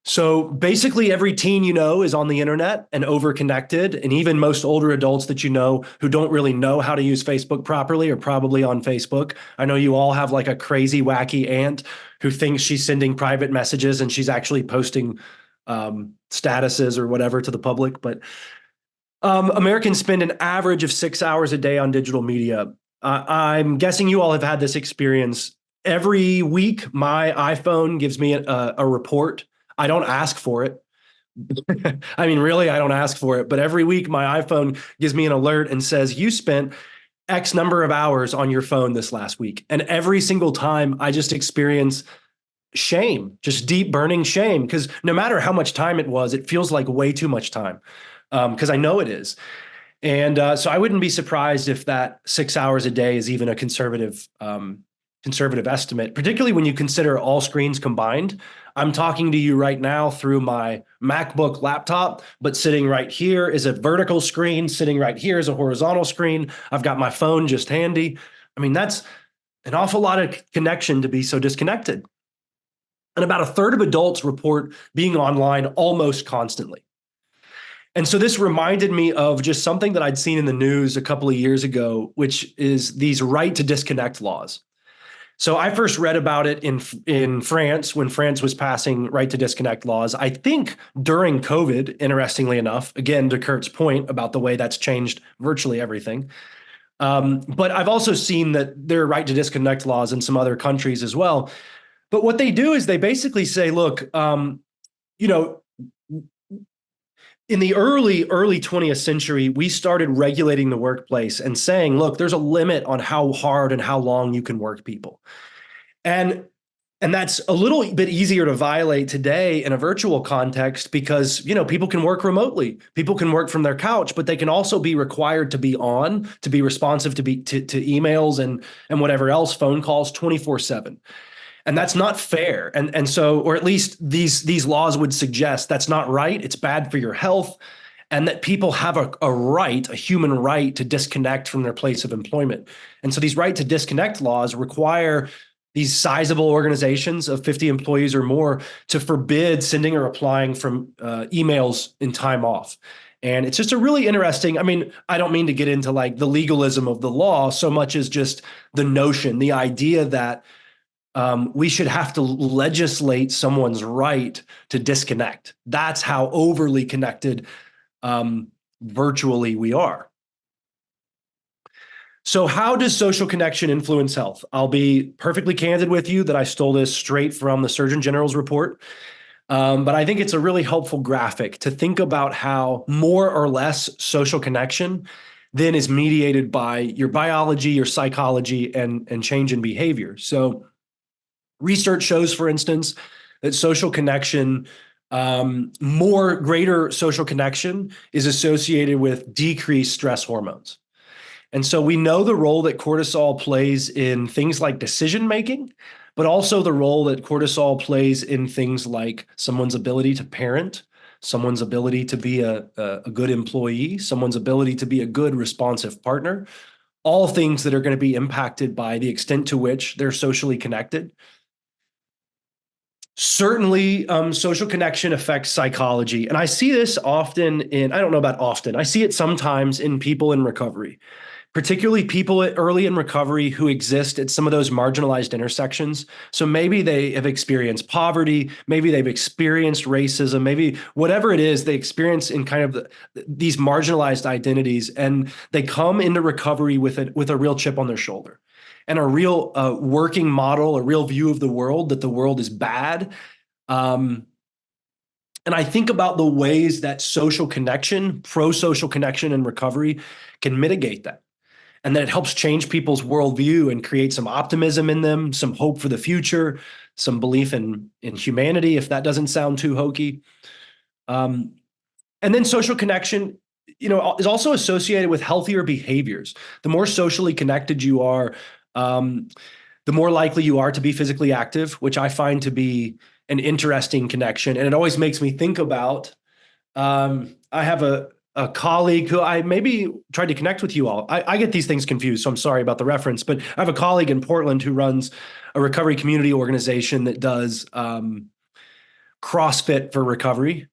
So basically every teen is on the internet and overconnected, and even most older adults that who don't really know how to use Facebook properly are probably on Facebook. I know you all have like a crazy, wacky aunt who thinks she's sending private messages and she's actually posting statuses or whatever to the public. But Americans spend an average of 6 hours a day on digital media. I'm guessing you all have had this experience. Every week, my iPhone gives me a report. I don't ask for it. I mean, really, I don't ask for it. But every week, my iPhone gives me an alert and says, you spent X number of hours on your phone this last week. And every single time, I just experience shame, just deep burning shame, because no matter how much time it was, it feels like way too much time, because I know it is. And so I wouldn't be surprised if that 6 hours a day is even a conservative estimate, particularly when you consider all screens combined. I'm talking to you right now through my MacBook laptop, but sitting right here is a vertical screen. Sitting right here is a horizontal screen. I've got my phone just handy. I mean, that's an awful lot of connection to be so disconnected. And about a third of adults report being online almost constantly. And so this reminded me of just something that I'd seen in the news a couple of years ago, which is these right to disconnect laws. So I first read about it in France when France was passing right to disconnect laws. I think during COVID, interestingly enough, again, to Kurt's point about the way that's changed virtually everything. But I've also seen that there are right to disconnect laws in some other countries as well. But what they do is they basically say, look, in the early 20th century, we started regulating the workplace and saying, look, there's a limit on how hard and how long you can work people. And that's a little bit easier to violate today in a virtual context because, people can work remotely. People can work from their couch, but they can also be required to be on, to be responsive to emails and whatever else, phone calls 24/7. And that's not fair. And so, or at least these laws would suggest that's not right. It's bad for your health. and that people have a right, a human right, to disconnect from their place of employment. And so these right to disconnect laws require these sizable organizations of 50 employees or more to forbid sending or applying from emails in time off. And it's just a really interesting, I mean, I don't mean to get into like the legalism of the law so much as just the notion, the idea that we should have to legislate someone's right to disconnect. That's how overly connected virtually we are. So how does social connection influence health? I'll be perfectly candid with you that I stole this straight from the Surgeon General's report. But I think it's a really helpful graphic to think about how more or less social connection then is mediated by your biology, your psychology, and change in behavior. So research shows, for instance, that social connection, greater social connection is associated with decreased stress hormones. And so we know the role that cortisol plays in things like decision making, but also the role that cortisol plays in things like someone's ability to parent, someone's ability to be a good employee, someone's ability to be a good responsive partner, all things that are going to be impacted by the extent to which they're socially connected. Certainly, social connection affects psychology. And I see this often I don't know about often, I see it sometimes in people in recovery, particularly people early in recovery who exist at some of those marginalized intersections. So maybe they have experienced poverty, maybe they've experienced racism, maybe whatever it is they experience in kind of these marginalized identities, and they come into recovery with a real chip on their shoulder and a real working model, a real view of the world, that the world is bad. And I think about the ways that social connection, pro-social connection in recovery can mitigate that. And that it helps change people's worldview and create some optimism in them, some hope for the future, some belief in humanity, if that doesn't sound too hokey. And then social connection, is also associated with healthier behaviors. The more socially connected you are, the more likely you are to be physically active, which I find to be an interesting connection. And it always makes me think about, I have a colleague who I maybe tried to connect with you all. I get these things confused, so I'm sorry about the reference, but I have a colleague in Portland who runs a recovery community organization that does CrossFit for recovery.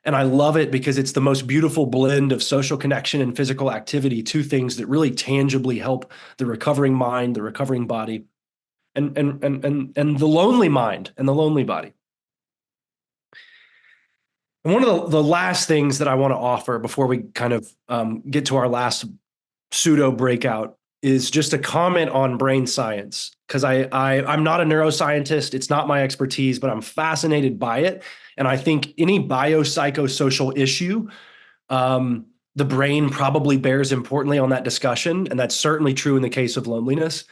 And I love it because it's the most beautiful blend of social connection and physical activity, two things that really tangibly help the recovering mind, the recovering body, and the lonely mind and the lonely body. And one of the last things that I want to offer before we kind of get to our last pseudo breakout is just a comment on brain science, because I'm not a neuroscientist. It's not my expertise, but I'm fascinated by it. And I think any biopsychosocial issue, the brain probably bears importantly on that discussion. And that's certainly true in the case of loneliness.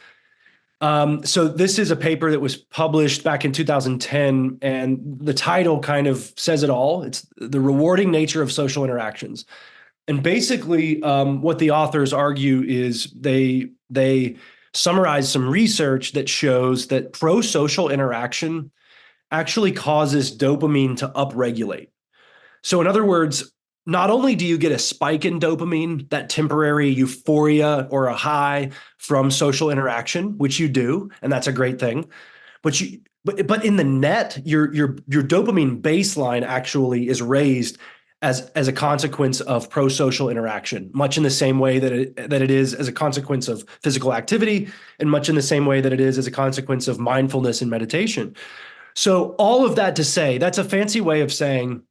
So this is a paper that was published back in 2010, and the title kind of says it all. It's The Rewarding Nature of Social Interactions. And basically, what the authors argue is they summarize some research that shows that pro-social interaction actually causes dopamine to upregulate. So in other words, not only do you get a spike in dopamine, that temporary euphoria or a high from social interaction, which you do, and that's a great thing, but in the net, your dopamine baseline actually is raised as a consequence of pro-social interaction, much in the same way that it is as a consequence of physical activity, and much in the same way that it is as a consequence of mindfulness and meditation. So all of that to say, that's a fancy way of saying,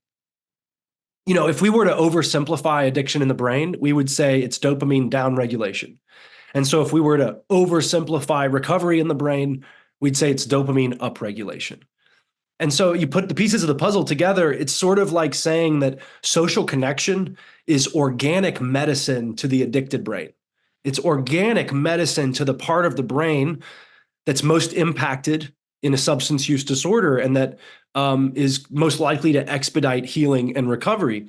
if we were to oversimplify addiction in the brain, we would say it's dopamine downregulation. And so if we were to oversimplify recovery in the brain, we'd say it's dopamine upregulation. And so you put the pieces of the puzzle together, it's sort of like saying that social connection is organic medicine to the addicted brain. It's organic medicine to the part of the brain that's most impacted in a substance use disorder, and that is most likely to expedite healing and recovery.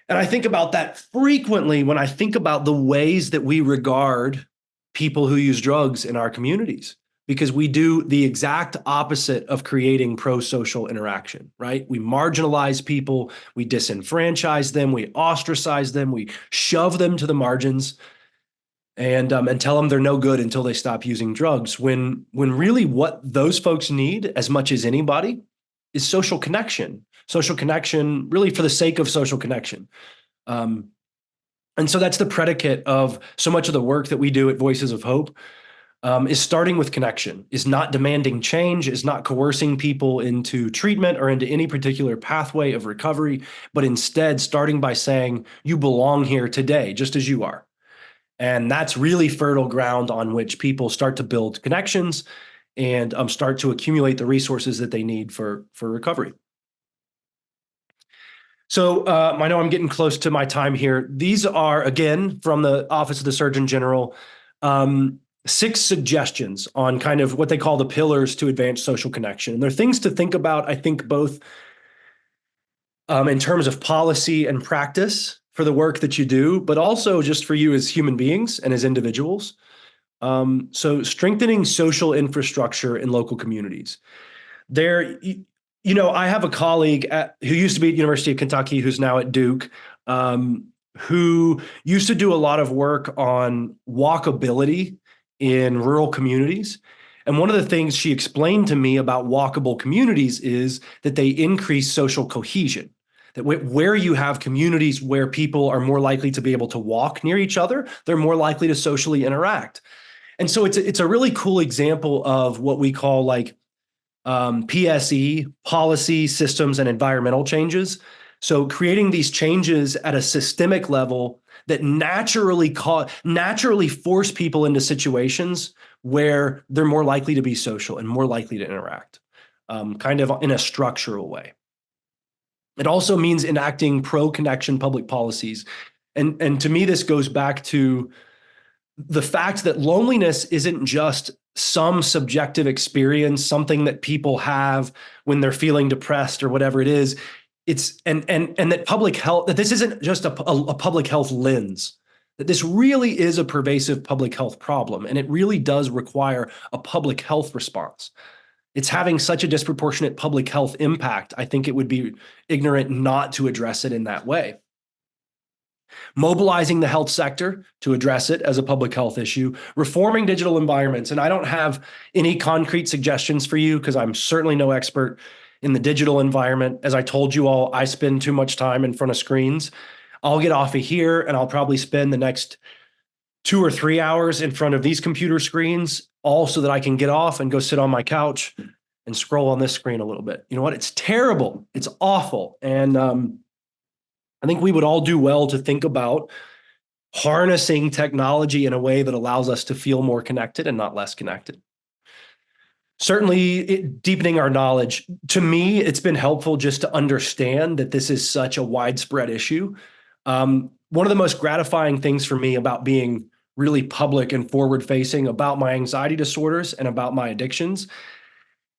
And I think about that frequently when I think about the ways that we regard people who use drugs in our communities. because we do the exact opposite of creating pro-social interaction, right? We marginalize people, we disenfranchise them, we ostracize them, we shove them to the margins, and tell them they're no good until they stop using drugs. When really what those folks need, as much as anybody, is social connection. Social connection, really for the sake of social connection. And so that's the predicate of so much of the work that we do at Voices of Hope, is starting with connection, is not demanding change, is not coercing people into treatment or into any particular pathway of recovery, but instead starting by saying, you belong here today, just as you are. And that's really fertile ground on which people start to build connections and start to accumulate the resources that they need for recovery. So I know I'm getting close to my time here. These are, again, from the Office of the Surgeon General, 6 suggestions on kind of what they call the pillars to advance social connection. And they're things to think about, I think, both in terms of policy and practice for the work that you do, but also just for you as human beings and as individuals. So strengthening social infrastructure in local communities. There, I have a colleague who used to be at University of Kentucky, who's now at Duke, who used to do a lot of work on walkability in rural communities. And one of the things she explained to me about walkable communities is that they increase social cohesion. That where you have communities where people are more likely to be able to walk near each other, they're more likely to socially interact. And so it's a really cool example of what we call like PSE, policy, systems, and environmental changes. So creating these changes at a systemic level that naturally force people into situations where they're more likely to be social and more likely to interact, kind of in a structural way. It also means enacting pro-connection public policies. And to me, this goes back to the fact that loneliness isn't just some subjective experience, something that people have when they're feeling depressed or whatever it is. It's and that public health, that this isn't just a public health lens, that this really is a pervasive public health problem, and it really does require a public health response. It's having such a disproportionate public health impact. I think it would be ignorant not to address it in that way. Mobilizing the health sector to address it as a public health issue, reforming digital environments. And I don't have any concrete suggestions for you because I'm certainly no expert in the digital environment. As I told you all, I spend too much time in front of screens. I'll get off of here and I'll probably spend the next 2 or 3 hours in front of these computer screens, all so that I can get off and go sit on my couch and scroll on this screen a little bit. You know what? It's terrible. It's awful. And I think we would all do well to think about harnessing technology in a way that allows us to feel more connected and not less connected. Certainly, deepening our knowledge. To me, it's been helpful just to understand that this is such a widespread issue. One of the most gratifying things for me about being really public and forward-facing about my anxiety disorders and about my addictions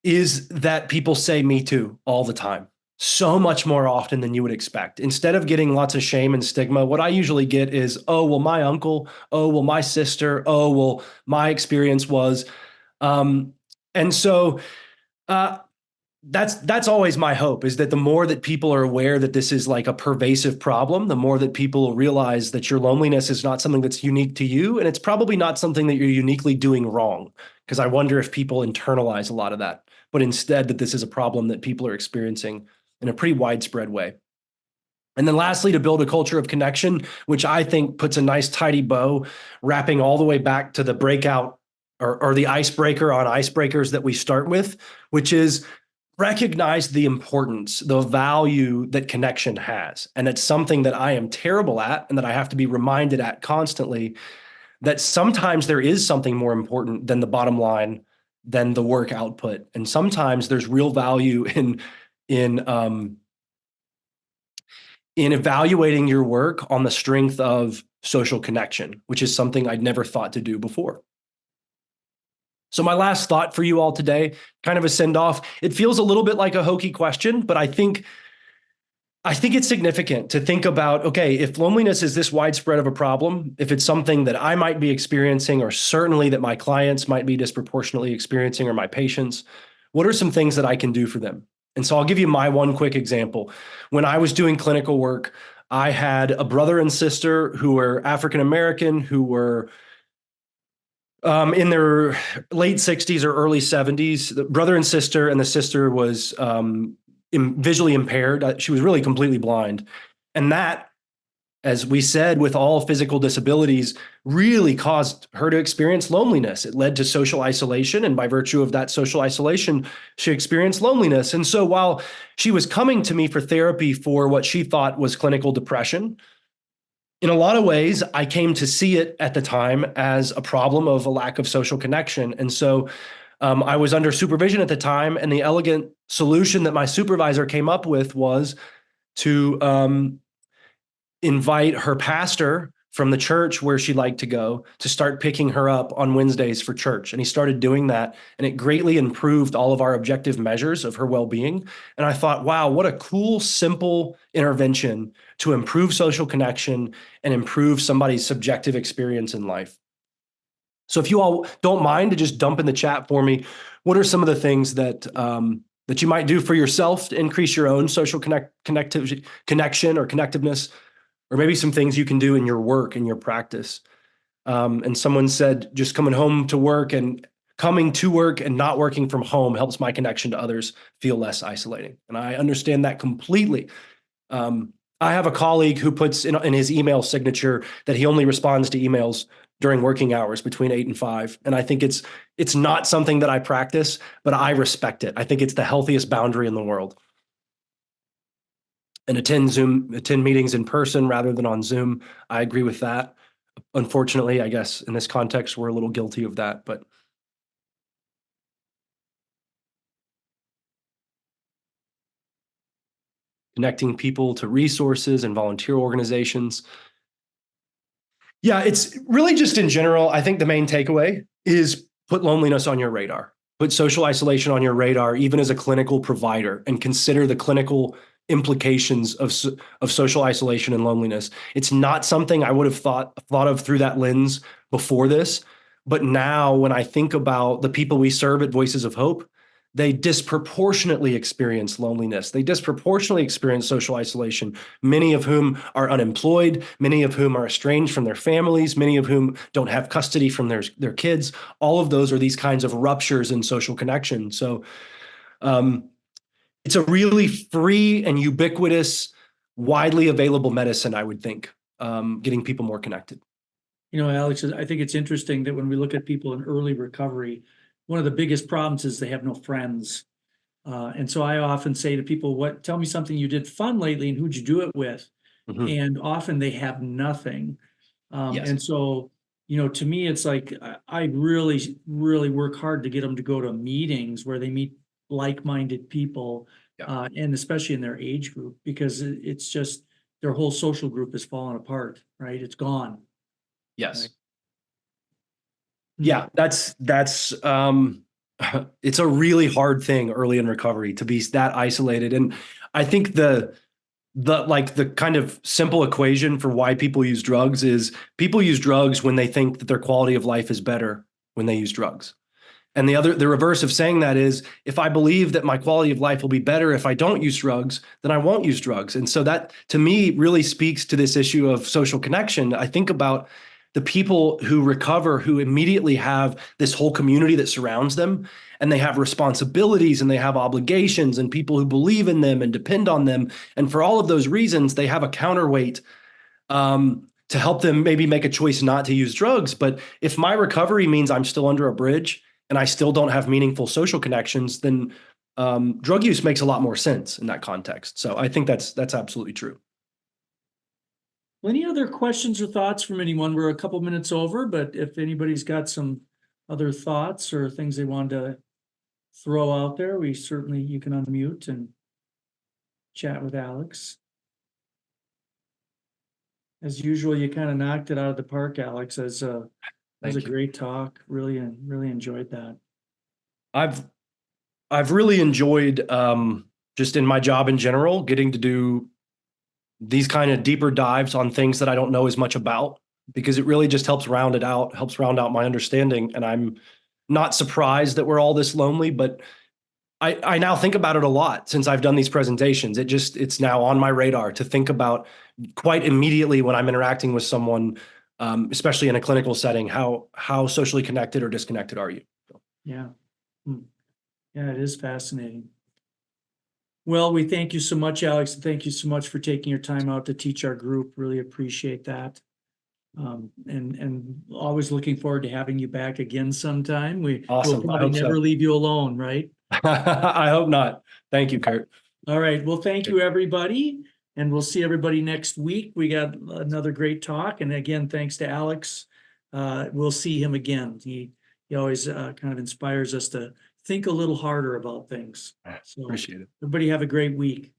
is that people say "me too" all the time. So much more often than you would expect. Instead of getting lots of shame and stigma, what I usually get is, oh, well, my uncle, oh, well, my sister, oh, well, my experience was. And so that's always my hope, is that the more that people are aware that this is like a pervasive problem, the more that people realize that your loneliness is not something that's unique to you, and it's probably not something that you're uniquely doing wrong, because I wonder if people internalize a lot of that, but instead that this is a problem that people are experiencing in a pretty widespread way. And then lastly, to build a culture of connection, which I think puts a nice tidy bow, wrapping all the way back to the breakout or the icebreaker on icebreakers that we start with, which is recognize the importance, the value that connection has. And it's something that I am terrible at and that I have to be reminded at constantly, that sometimes there is something more important than the bottom line, than the work output. And sometimes there's real value in evaluating your work on the strength of social connection, which is something I'd never thought to do before. So my last thought for you all today, kind of a send off. It feels a little bit like a hokey question, but I think I think it's significant to think about, okay, if loneliness is this widespread of a problem, if it's something that I might be experiencing, or certainly that my clients might be disproportionately experiencing, or my patients, what are some things that I can do for them? And so I'll give you my one quick example. When I was doing clinical work, I had a brother and sister who were African American, who were in their late 60s or early 70s. The brother and sister, and the sister was visually impaired. She was really completely blind. And that, as we said, with all physical disabilities, really caused her to experience loneliness. It led to social isolation. And by virtue of that social isolation, she experienced loneliness. And so while she was coming to me for therapy for what she thought was clinical depression, in a lot of ways, I came to see it at the time as a problem of a lack of social connection. And so I was under supervision at the time, and the elegant solution that my supervisor came up with was to invite her pastor from the church where she liked to go to start picking her up on Wednesdays for church. And he started doing that, and it greatly improved all of our objective measures of her well-being. And I thought, wow, what a cool, simple intervention to improve social connection and improve somebody's subjective experience in life. So if you all don't mind to just dump in the chat for me, what are some of the things that that you might do for yourself to increase your own social connection or connectiveness, or maybe some things you can do in your work, in your practice. And someone said, just coming to work and not working from home helps my connection to others feel less isolating. And I understand that completely. I have a colleague who puts in his email signature that he only responds to emails during working hours between 8 and 5. And I think it's not something that I practice, but I respect it. I think it's the healthiest boundary in the world. And attend meetings in person rather than on Zoom. I agree with that. Unfortunately, I guess in this context, we're a little guilty of that, but connecting people to resources and volunteer organizations. Yeah, it's really just in general, I think the main takeaway is put loneliness on your radar, put social isolation on your radar, even as a clinical provider, and consider the clinical implications of social isolation and loneliness. It's not something I would have thought of through that lens before this, but now when I think about the people we serve at Voices of Hope, they disproportionately experience loneliness. They disproportionately experience social isolation, many of whom are unemployed, many of whom are estranged from their families, many of whom don't have custody from their kids. All of those are these kinds of ruptures in social connection. So it's a really free and ubiquitous, widely available medicine, I would think, getting people more connected. You know, Alex, I think it's interesting that when we look at people in early recovery, one of the biggest problems is they have no friends. And so I often say to people, tell me something you did fun lately and who'd you do it with? Mm-hmm. And often they have nothing. Yes. And so, you know, to me, it's like, I really, really work hard to get them to go to meetings where they meet like-minded people, Yeah. and especially in their age group, because it's just their whole social group is falling apart, right? It's gone. Yes. Right? Yeah, that's it's a really hard thing early in recovery to be that isolated. And I think the kind of simple equation for why people use drugs is people use drugs when they think that their quality of life is better when they use drugs. And the reverse of saying that is, if I believe that my quality of life will be better if I don't use drugs, then I won't use drugs. And so that, to me, really speaks to this issue of social connection. I think about the people who recover, who immediately have this whole community that surrounds them, and they have responsibilities and they have obligations and people who believe in them and depend on them. And for all of those reasons, they have a counterweight to help them maybe make a choice not to use drugs. But if my recovery means I'm still under a bridge and I still don't have meaningful social connections, then drug use makes a lot more sense in that context. So I think that's absolutely true. Well, any other questions or thoughts from anyone? We're a couple minutes over, but if anybody's got some other thoughts or things they want to throw out there, you can unmute and chat with Alex. As usual, you kind of knocked it out of the park, Alex. That was a great talk. Really enjoyed that. I've really enjoyed just in my job in general, getting to do these kind of deeper dives on things that I don't know as much about, because it really just helps round it out, helps round out my understanding. And I'm not surprised that we're all this lonely, but I now think about it a lot since I've done these presentations. It's now on my radar to think about quite immediately when I'm interacting with someone, especially in a clinical setting, how socially connected or disconnected are you? Yeah. Yeah, it is fascinating. Well, we thank you so much, Alex, and thank you so much for taking your time out to teach our group. Really appreciate that. And always looking forward to having you back again sometime. We Awesome. will I probably hope never so. leave you alone, right? I hope not. Thank you, Kurt. All right. Well, thank you, everybody. And we'll see everybody next week. We got another great talk. And again, thanks to Alex. We'll see him again. He always kind of inspires us to think a little harder about things. So Appreciate it. everybody have a great week.